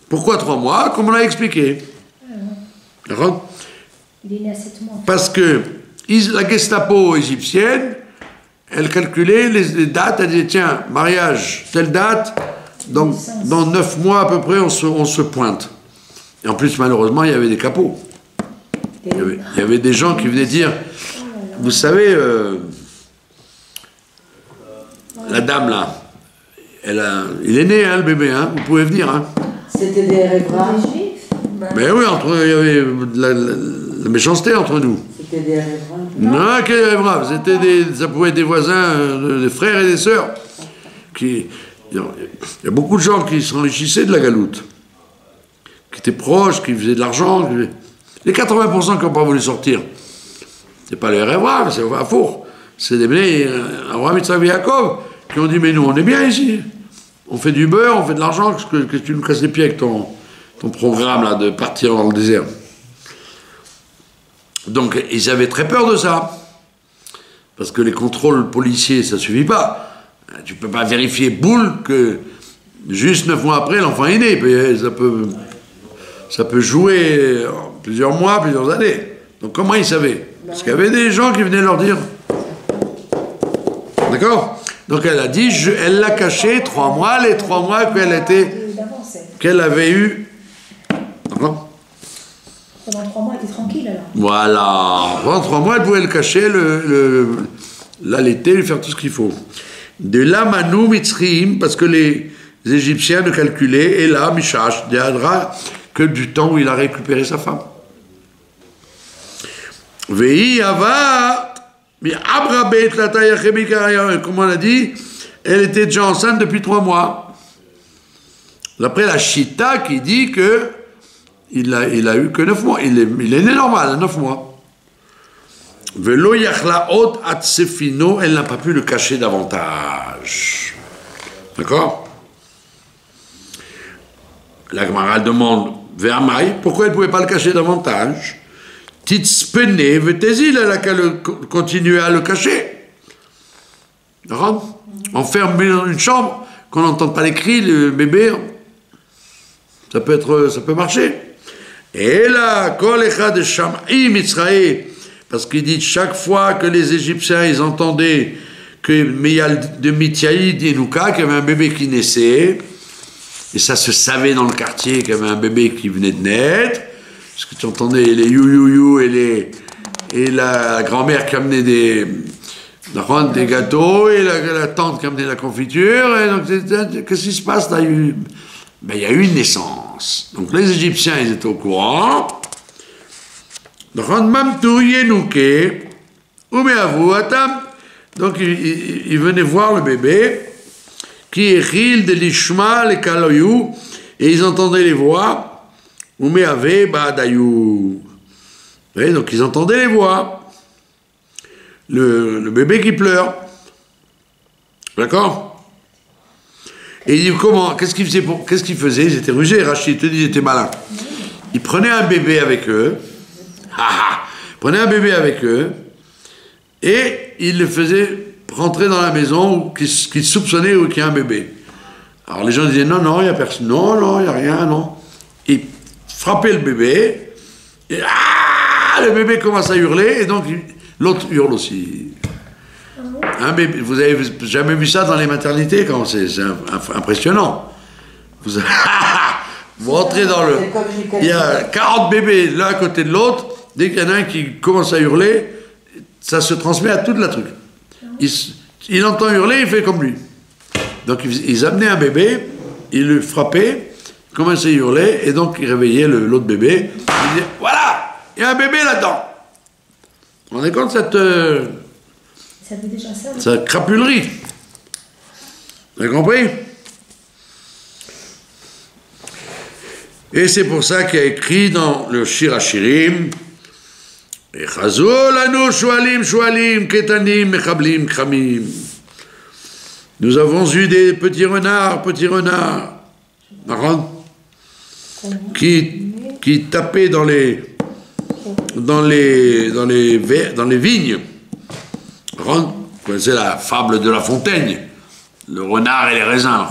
Pourquoi 3 mois? Comme on l'a expliqué. D'accord? Il est né à 7 mois. Parce que la Gestapo égyptienne, elle calculait les dates, elle disait, tiens, mariage, telle date, donc dans 9 mois à peu près, on se pointe. Et en plus, malheureusement, il y avait des capots. Il y avait des gens qui venaient dire, vous savez, la dame là, il est né, le bébé, vous pouvez venir. C'était des Hébreux. Mais oui, il y avait la méchanceté entre nous. C'était des Hébreux. Non, quel Hébreux, ça pouvait être des voisins, des frères et des sœurs. Il y a beaucoup de gens qui s'enrichissaient de la galoute, qui étaient proches, qui faisaient de l'argent. Les 80% qui n'ont pas voulu sortir, c'est pas les Hébreux, c'est à four. C'est des Bnei Abraham, Yitzhak et Yaakov qui ont dit, mais nous, on est bien ici. On fait du beurre, on fait de l'argent, que tu nous casses les pieds avec ton programme là, de partir dans le désert. Donc, ils avaient très peur de ça. Parce que les contrôles policiers, ça ne suffit pas. Tu ne peux pas vérifier boule que juste 9 mois après, l'enfant est né. Ça peut jouer plusieurs mois, plusieurs années. Donc comment ils savaient? Parce qu'il y avait des gens qui venaient leur dire. D'accord? Donc elle a dit, elle l'a caché 3 mois, les 3 mois qu'elle avait eu. D'accord? Pendant 3 mois, elle était tranquille alors. Voilà. Pendant 3 mois, elle pouvait le cacher, l'allaiter, lui faire tout ce qu'il faut. De là, Manu Mitzrim, parce que les Égyptiens ne calculaient, et là, Mishash, Deadra, que du temps où il a récupéré sa femme. Vei Ava, mais Abrabet, la taille comme on a dit, elle était déjà enceinte depuis 3 mois. D'après la Chita qui dit que il a eu que 9 mois. Il est né normal à 9 mois. Velo yachla ot atsefino, elle n'a pas pu le cacher davantage. D'accord? La Gemara demande Ve'amai, pourquoi elle ne pouvait pas le cacher davantage? Titzpene vetezil, elle a qu'à continuer à le cacher. D'accord? Enfermé dans une chambre, qu'on n'entende pas les cris, le bébé, ça peut marcher. Et là, kol echad sham'i mitzrae, parce qu'il dit chaque fois que les Égyptiens ils entendaient que Meyal de Mityaïd Yenouka, qu'il y avait un bébé qui naissait, et ça se savait dans le quartier qu'il y avait un bébé qui venait de naître, parce que tu entendais les you et la grand-mère qui amenait des gâteaux, et la tante qui amenait la confiture, et donc qu'est-ce qui se passe là? Il y a eu une naissance. Donc les Égyptiens, ils étaient au courant. Donc ils venaient voir le bébé, qui est Ril de l'Ishma, les Kaloyou, et ils entendaient les voix. Donc ils entendaient les voix. le bébé qui pleure. D'accord? Et il dit comment, qu'est-ce qu'il faisait? Ils étaient rusés, Rachid te dit, ils étaient malins. Ils prenaient un bébé avec eux, prenaient un bébé avec eux, et ils le faisaient rentrer dans la maison qu'ils soupçonnaient qu'il y a un bébé. Alors les gens disaient non, non, il n'y a personne, non, il n'y a rien, non. Ils frappaient le bébé, et le bébé commence à hurler, et donc l'autre hurle aussi. Un bébé, vous avez jamais vu ça dans les maternités? C'est impressionnant. Vous rentrez dans le... Il y a 40 bébés l'un à côté de l'autre, dès qu'il y en a un qui commence à hurler, ça se transmet à toute la truc. Il entend hurler, il fait comme lui. Donc ils amenaient un bébé, ils le frappaient, il commençait à hurler, et donc ils réveillaient l'autre bébé. Ils disaient, voilà, il y a un bébé là-dedans. Vous vous rendez compte cette crapulerie? Vous avez compris? Et c'est pour ça qu'il y a écrit dans le Shir HaShirim, nous avons eu des petits renards, qui tapaient dans les vignes. Vous connaissez la fable de La Fontaine, le renard et les raisins.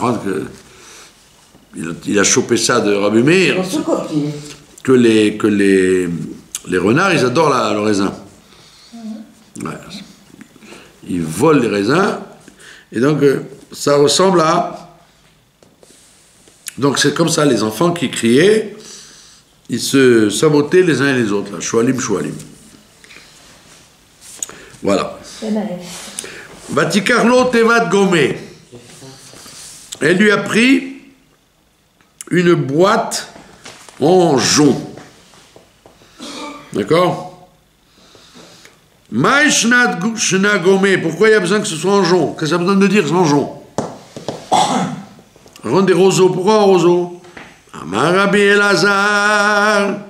Il a chopé ça de Rabbi Meir, que les renards, ils adorent le raisin. Ouais. Ils volent les raisins, et donc ça ressemble à... Donc c'est comme ça, les enfants qui criaient, ils se sabotaient les uns et les autres, là, choualim, choualim. Voilà. Vatikarlo tevat gomé. Elle lui a pris une boîte en jonc. D'accord? Maïshnat shna gomé. Pourquoi il y a besoin que ce soit en jonc? Qu'est-ce que ça a besoin de dire en jonc? Rendre des roseaux. Pourquoi un roseau? Amar Rabbi Elazar.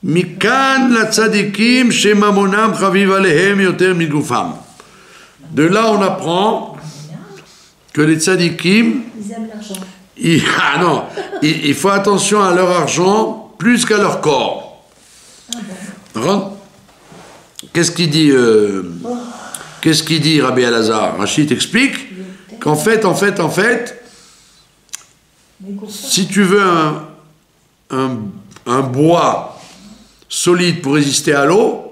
Mikan la tzadikim shemamonam chaviv alehem yoter migufam. De là, on apprend que les tzadikim, Ils aiment l'argent. il faut attention à leur argent plus qu'à leur corps. Qu'est-ce qu'il dit Rabbi Elazar? Rachid explique qu'en fait, si tu veux un bois solide pour résister à l'eau,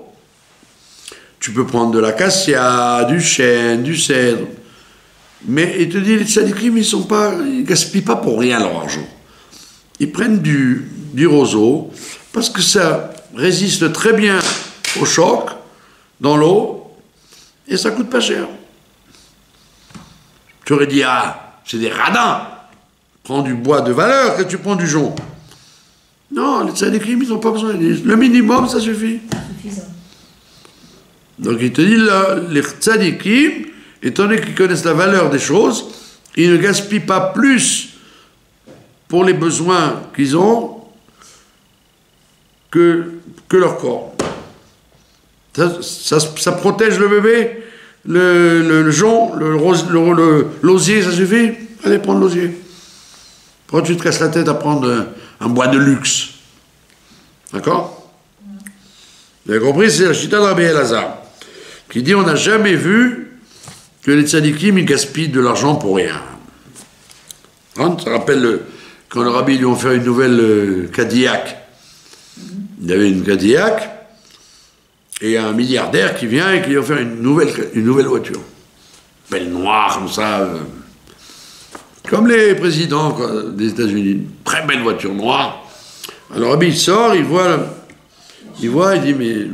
tu peux prendre de l'acacia, du chêne, du cèdre. Mais il te dit, les tzadikim, ils gaspillent pas pour rien leur argent. Ils prennent du roseau parce que ça résiste très bien au choc dans l'eau et ça coûte pas cher. Tu aurais dit, c'est des radins. Prends du bois de valeur que tu prends du jonc. Non, les tzadikim, ils n'ont pas besoin. Le minimum, ça suffit. Suffisant. Donc il te dit, les tzadikim, étant donné qu'ils connaissent la valeur des choses, ils ne gaspillent pas plus pour les besoins qu'ils ont que leur corps. Ça protège le bébé, le jonc, l'osier, ça suffit. Allez, prendre l'osier. Pourquoi tu te casses la tête à prendre un bois de luxe? D'accord? Vous avez compris? C'est la chita de Rabbi Elazar qui dit on n'a jamais vu que les tzadikim ils gaspillent de l'argent pour rien. Ça rappelle quand le rabbi lui a fait une nouvelle Cadillac. Il y avait une Cadillac et il y a un milliardaire qui vient et qui lui a offert une nouvelle voiture. Belle noire comme ça. Comme les présidents des États-Unis. Très belle voiture noire. Alors Rabbi il sort, il dit mais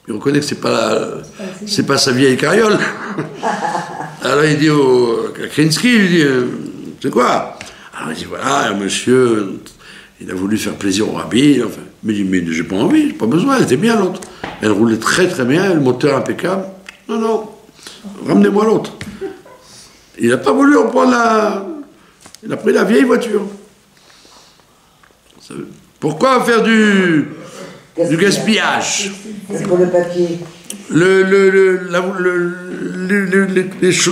il reconnaît que c'est pas sa vieille carriole. Alors il dit à Krinsky, il dit c'est quoi? Alors il dit voilà, monsieur, il a voulu faire plaisir au Rabbi. Enfin, il dit mais j'ai pas envie, j'ai pas besoin, elle était bien l'autre. Elle roulait très très bien, le moteur impeccable. Non, ramenez-moi l'autre. Il n'a pas voulu reprendre il a pris la vieille voiture. Pourquoi faire du gaspillage. C'est pour le papier.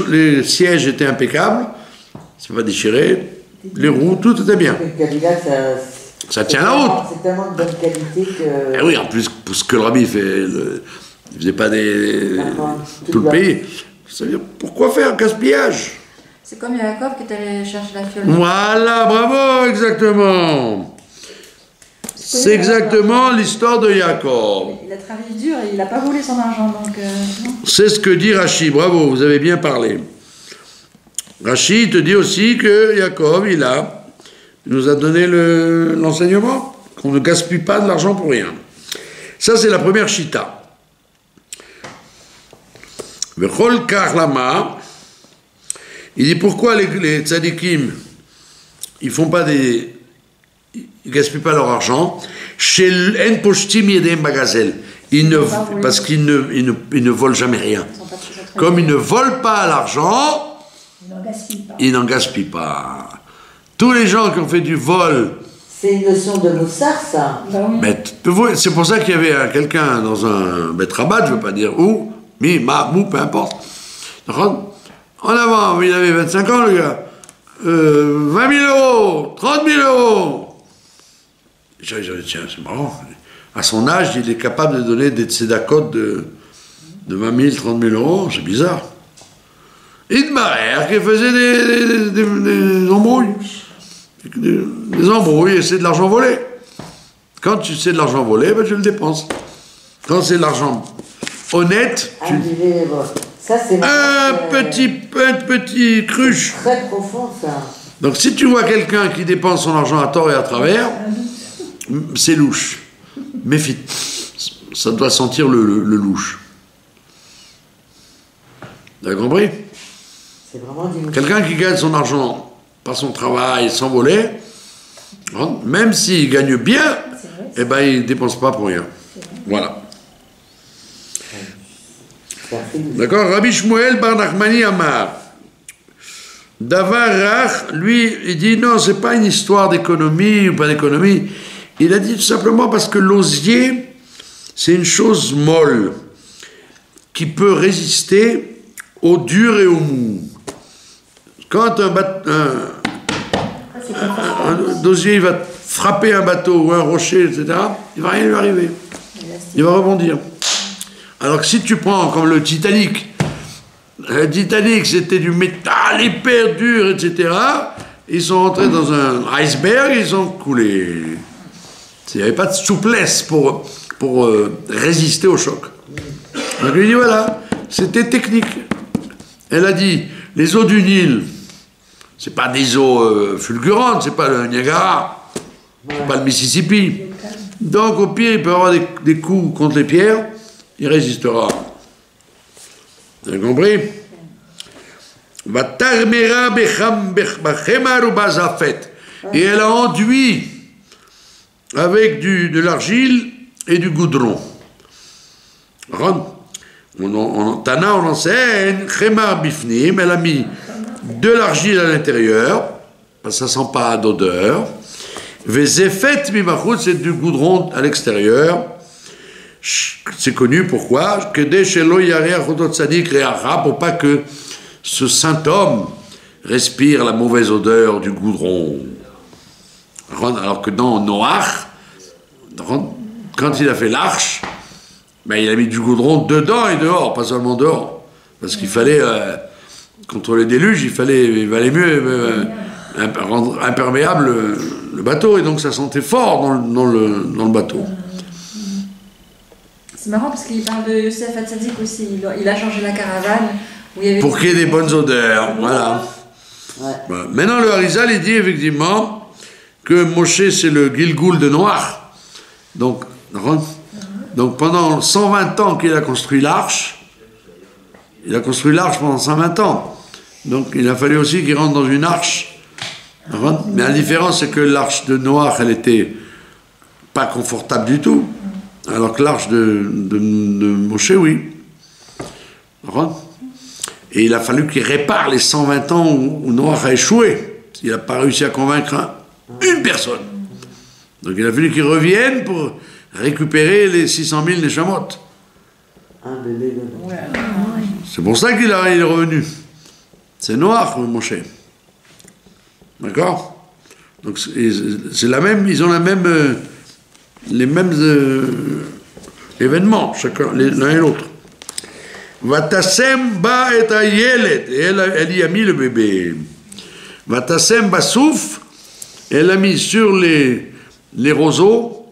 Les sièges étaient impeccables, c'est pas déchiré, les roues, tout était bien. Le Cadillac, Ça tient la route. c'est tellement de bonne qualité que... Et oui, en plus, pour ce que le rabbi fait, il faisait pas tout le pays. Ça veut dire, pourquoi faire un gaspillage? C'est comme Yaakov qui est allé chercher la fiole. Voilà, bravo, exactement. C'est exactement l'histoire de Yaakov. Il a travaillé dur et il n'a pas volé son argent, donc non. C'est ce que dit Rashi, bravo, vous avez bien parlé. Rashi te dit aussi que Yaakov, il nous a donné l'enseignement, qu'on ne gaspille pas de l'argent pour rien. Ça, c'est la première chita. Vechol karlama, il dit pourquoi les tzadikim, ils font pas ils gaspillent pas leur argent. Chez En Poshtim Yedem Bagazel, parce qu'ils ne volent jamais rien. Comme ils ne volent pas l'argent, ils n'en gaspillent pas. Tous les gens qui ont fait du vol. C'est une notion de moussard, ça. Mais c'est pour ça qu'il y avait quelqu'un dans un Bet Rabat, je ne veux pas dire où, mou, peu importe. En avant, il avait 25 ans, le gars. 20 000 euros, 30 000 euros. J'ai dit, tiens, c'est marrant. À son âge, il est capable de donner des tzedakot de 20 000, 30 000 euros. C'est bizarre. Idmarer, qui faisait des embrouilles. Des embrouilles, et c'est de l'argent volé. Quand tu sais de l'argent volé, ben, tu le dépenses. Quand c'est de l'argent honnête, ça, c'est un petit cruche. Très profond, ça. Donc si tu vois quelqu'un qui dépense son argent à tort et à travers, c'est louche. Méfie. Ça doit sentir le louche. Vous avez compris? C'est vraiment du... Quelqu'un qui gagne son argent par son travail sans voler, même s'il gagne bien, eh ben, il ne dépense pas pour rien. Voilà. D'accord? Rabbi Shmuel Bar Nachmani Amar. Davar Rach, lui, il dit non, c'est pas une histoire d'économie ou pas d'économie. Il a dit tout simplement parce que l'osier, c'est une chose molle qui peut résister au dur et au mou. Quand un osier va frapper un bateau ou un rocher, etc., il ne va rien lui arriver. Il va rebondir. Alors que si tu prends comme le Titanic c'était du métal hyper dur, etc., ils sont rentrés dans un iceberg, ils ont coulé. Il n'y avait pas de souplesse pour résister au choc. Donc il dit voilà, c'était technique. Elle a dit, les eaux du Nil, c'est pas des eaux fulgurantes, c'est pas le Niagara, c'est pas le Mississippi. Donc au pire, il peut avoir des coups contre les pierres, il résistera. Vous avez compris? Et elle a enduit avec de l'argile et du goudron. Tana, on enseigne, Chemar Bifnim, elle a mis de l'argile à l'intérieur, parce que ça ne sent pas d'odeur. Vezefet Mimachut, c'est du goudron à l'extérieur. C'est connu pourquoi? Pour pas que ce saint homme respire la mauvaise odeur du goudron. Alors que dans Noach, quand il a fait l'arche, ben il a mis du goudron dedans et dehors, pas seulement dehors. Parce qu'il fallait, contre les déluges, il valait mieux rendre imperméable le bateau, et donc ça sentait fort dans le bateau. C'est marrant parce qu'il parle de Yosef Hatzadik aussi. Il a changé la caravane. Où il y avait pour qu'il y ait des bonnes odeurs. Voilà. Ouais. Voilà. Maintenant, le Harizal, il dit effectivement que Moshe, c'est le Gilgoul de Noach. Donc pendant 120 ans qu'il a construit l'arche, il a construit l'arche pendant 120 ans. Donc il a fallu aussi qu'il rentre dans une arche. Mais la différence, c'est que l'arche de Noach, elle était pas confortable du tout. Alors que l'arche de Moshe, oui. Et il a fallu qu'il répare les 120 ans où Noach a échoué. Il n'a pas réussi à convaincre une personne. Donc il a fallu qu'il revienne pour récupérer les 600 000 Neshamot. Un bébé dedans. Ouais. C'est pour ça qu'il est revenu. C'est Noach, Moshe. D'accord? Donc c'est la même, ils ont les mêmes événements, chacun, l'un et l'autre. Vatasem ba et ayelet, elle y a mis le bébé. Vatasem basouf, elle a mis sur les roseaux,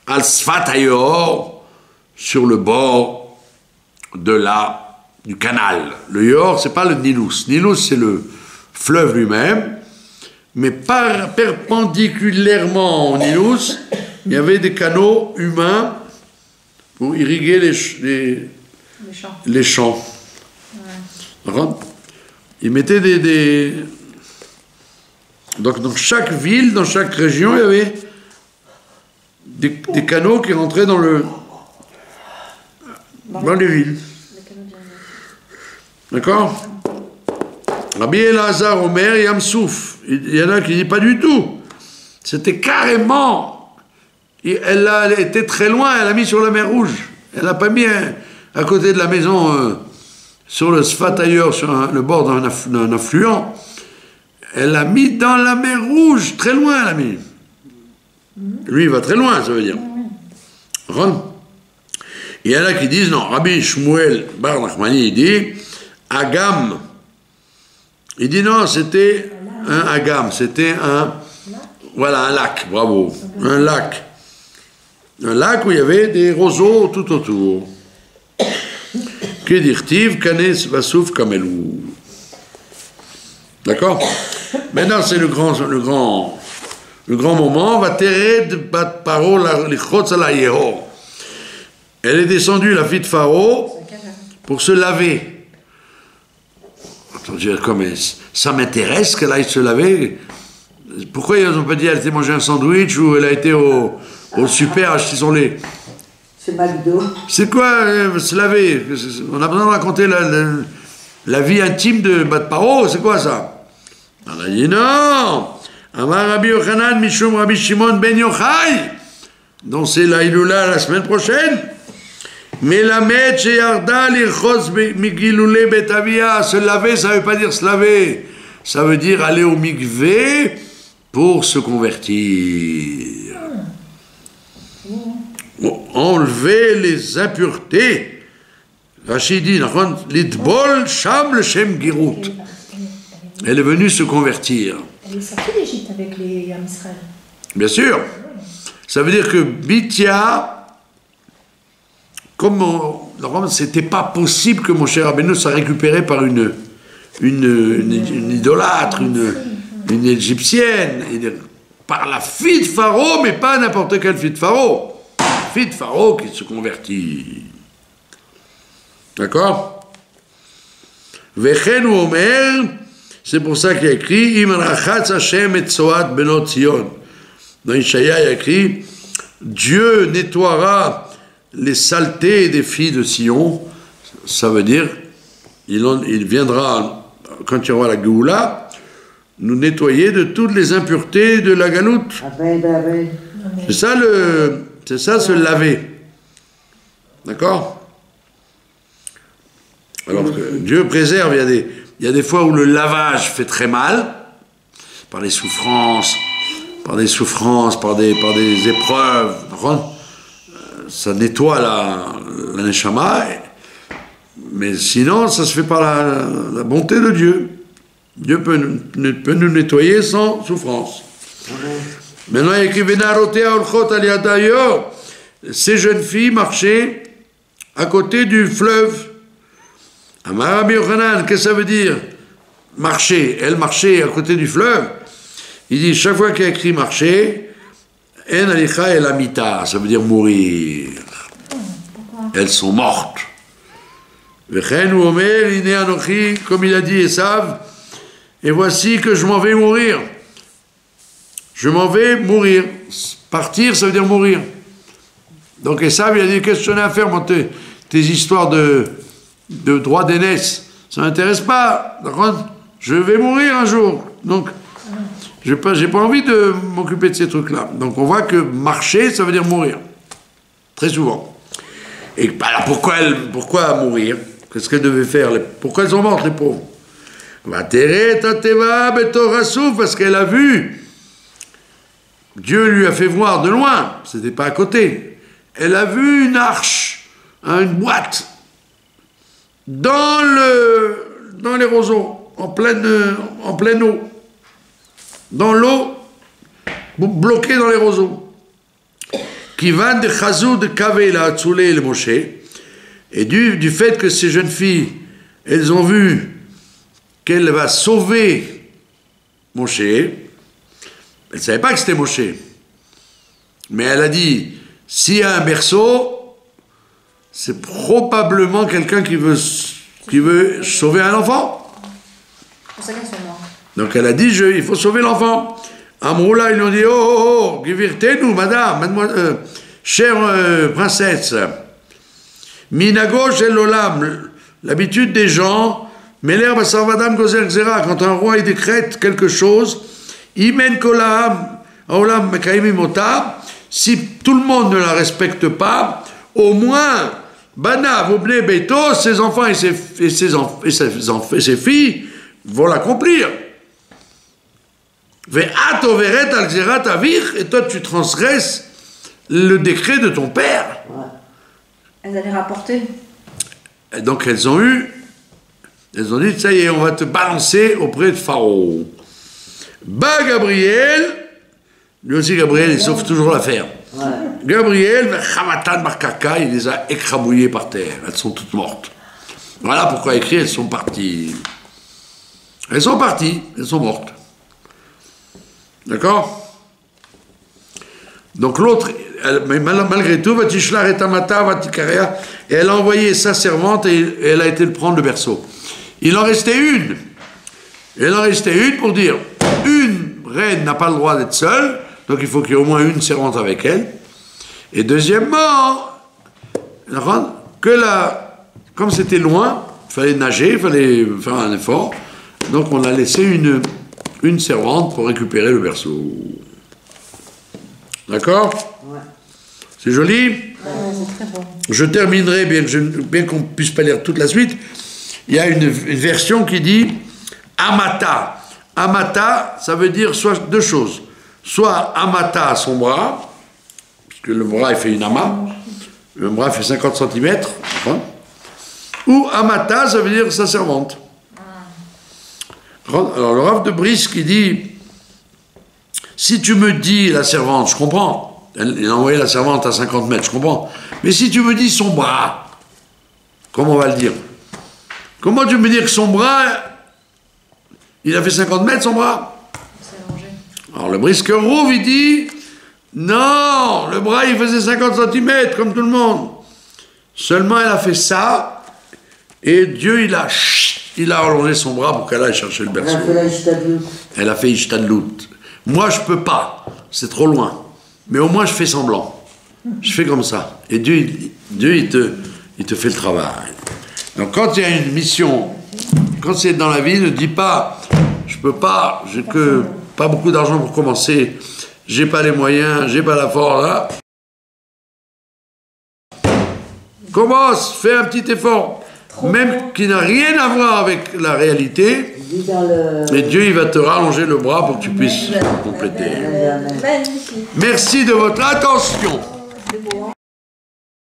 al sfat ayor, sur le bord du canal. Le Yor, c'est pas le Nilus. Nilus, c'est le fleuve lui-même, mais perpendiculairement au Nilus, il y avait des canaux humains pour irriguer les champs. Ouais. Ils mettaient Donc, dans chaque ville, dans chaque région, il y avait des canaux qui rentraient dans les villes. D'accord? Rabbi Elazar Omer Yamsouf. Il y en a qui disent pas du tout. C'était carrément. Elle était très loin, elle a mis sur la mer Rouge. Elle n'a pas mis à côté de la maison, sur le Sfat ailleurs, sur le bord d'un affluent. Elle l'a mis dans la mer Rouge, très loin, elle l'a mis. Lui, il va très loin, ça veut dire. Il y en a qui disent, non, Rabbi Shmuel Bar Nachmani, il dit, Agam. Il dit non, c'était un Agam, c'était un lac, bravo, un lac. Un lac où il y avait des roseaux tout autour. Qui dirtiv, Kanes, Vasouf, Kamelou. D'accord? Maintenant, c'est le grand moment. Va tered bat paro lichotz ala yeho. Elle est descendue, la fille de Pharaon, pour se laver. Comme ça m'intéresse qu'elle aille se laver. Pourquoi ils n'ont pas dit qu'elle a été manger un sandwich ou elle a été au super acheter son lait? C'est McDo. C'est quoi se laver? On a besoin de raconter la vie intime de Bat Paro, c'est quoi ça? On a dit non. Amar Rabbi Yochanan Mishum Rabbi Shimon Ben Yochai, dont c'est la Iloula la semaine prochaine. Melamed Sheyarda Lirchos Migilule Betavia. Se laver, ça ne veut pas dire se laver. Ça veut dire aller au mikvé pour se convertir. Enlever les impuretés. Rachid dit, Lidbol Sham le Shem Girut. Elle est venue se convertir. Elle est sortie d'Égypte avec les Israël. Bien sûr. Ça veut dire que Bithia, comme c'était pas possible que mon cher Rabbeinu soit récupéré par une idolâtre, une égyptienne, par la fille de Pharaon, mais pas n'importe quelle fille de Pharaon. La fille de Pharaon qui se convertit. D'accord? Vechen ou Omer, c'est pour ça qu'il y a écrit Im rachatz Hashem et Tzoat benot Zion. Dans Ishaïa, il y a écrit Dieu nettoiera les saletés des filles de Sion. Ça veut dire il viendra, quand il y aura la Géoula, nous nettoyer de toutes les impuretés de la galoute. C'est ça se laver. D'accord? Alors que Dieu préserve, il y a des fois où le lavage fait très mal, par des souffrances, par des épreuves. Ça nettoie la neshama, mais sinon, ça se fait par la bonté de Dieu. Dieu peut nous nettoyer sans souffrance. Maintenant, il y a écrit Venarotea olchot al yadayo. Ces jeunes filles marchaient à côté du fleuve. Amar Rabbi Yochanan, qu'est-ce que ça veut dire? Marcher. Elle marchait à côté du fleuve. Il dit, chaque fois qu'il y a écrit marcher, En alicha el amita, ça veut dire mourir. Elles sont mortes. Vechen ou omer, ine anochi, comme il a dit Esav, et voici que je m'en vais mourir. Je m'en vais mourir. Partir, ça veut dire mourir. Donc Esav, il a dit, qu'est-ce que j'en ai à faire, moi, tes histoires de droit d'aînesse, ça ne m'intéresse pas. Je vais mourir un jour. Donc, j'ai pas envie de m'occuper de ces trucs-là. Donc, on voit que marcher, ça veut dire mourir. très souvent. Et alors pourquoi mourir? Qu'est-ce qu'elles devaient faire? Pourquoi elles sont mortes, les pauvres? Parce qu'elle a vu. Dieu lui a fait voir de loin, c'était pas à côté. Elle a vu une arche, une boîte, dans les roseaux, en pleine eau. Dans l'eau, bloquée dans les roseaux. Qui va de Chazou de Kavela, Tsoulé et le Moshe. Et du fait que ces jeunes filles, elles ont vu qu'elle va sauver Moshe, elle ne savait pas que c'était Moshe. Mais elle a dit, s'il y a un berceau, c'est probablement quelqu'un qui veut sauver un enfant. C'est pour ça qu'elles sont mortes. Donc elle a dit, il faut sauver l'enfant. Amroula, ils lui ont dit, oh, Givirtenu, madame, chère princesse, Minago shel olam, l'habitude des gens, Meler basar vadam gozer gzera, quand un roi il décrète quelque chose, Imen kolam, olam mekaimim ota, si tout le monde ne la respecte pas, au moins, Banav, Obne Beito, ses enfants et ses filles vont l'accomplir. Et toi tu transgresses le décret de ton père. Elles allaient rapporter. Et donc elles ont dit, ça y est, on va te balancer auprès de Pharaon. Bah Gabriel, lui aussi Gabriel, il sauve toujours l'affaire. Gabriel, il les a écrabouillées par terre, elles sont toutes mortes. Voilà pourquoi écrit, elles sont parties. Elles sont mortes. D'accord? Donc l'autre, malgré tout, et elle a envoyé sa servante et elle a été prendre le berceau. Il en restait une. Pour dire, une reine n'a pas le droit d'être seule, donc il faut qu'il y ait au moins une servante avec elle. Et deuxièmement, comme c'était loin, il fallait nager, il fallait faire un effort, donc on a laissé une servante pour récupérer le berceau. D'accord? Ouais. C'est joli? Ouais, c'est très bon. Je terminerai, bien qu'on ne puisse pas lire toute la suite. Il y a une version qui dit Amata. Amata, ça veut dire soit deux choses. Soit Amata à son bras, puisque le bras il fait une ama, le bras fait 50 cm, ou Amata, ça veut dire sa servante. Alors le Rav de Brisk qui dit, si tu me dis la servante, je comprends, il a envoyé la servante à 50 mètres, je comprends, mais si tu me dis son bras, comment on va le dire? Comment tu me dire que son bras, il a fait 50 mètres son bras? C'est allongé. Alors le Brisk Rouv il dit, non, le bras il faisait 50 cm comme tout le monde, seulement elle a fait ça, et Dieu il a allongé son bras pour qu'elle aille chercher le berceau. Elle a fait Ishtadlout. Moi, je peux pas. C'est trop loin. Mais au moins, je fais semblant. Je fais comme ça. Et Dieu il te fait le travail. Donc, quand il y a une mission, quand c'est dans la vie, ne dis pas, je peux pas, j'ai que pas beaucoup d'argent pour commencer, j'ai pas les moyens, j'ai pas la force, là. Commence, fais un petit effort. Même qui n'a rien à voir avec la réalité, mais Dieu il va te rallonger le bras pour que tu puisses compléter. Merci de votre attention.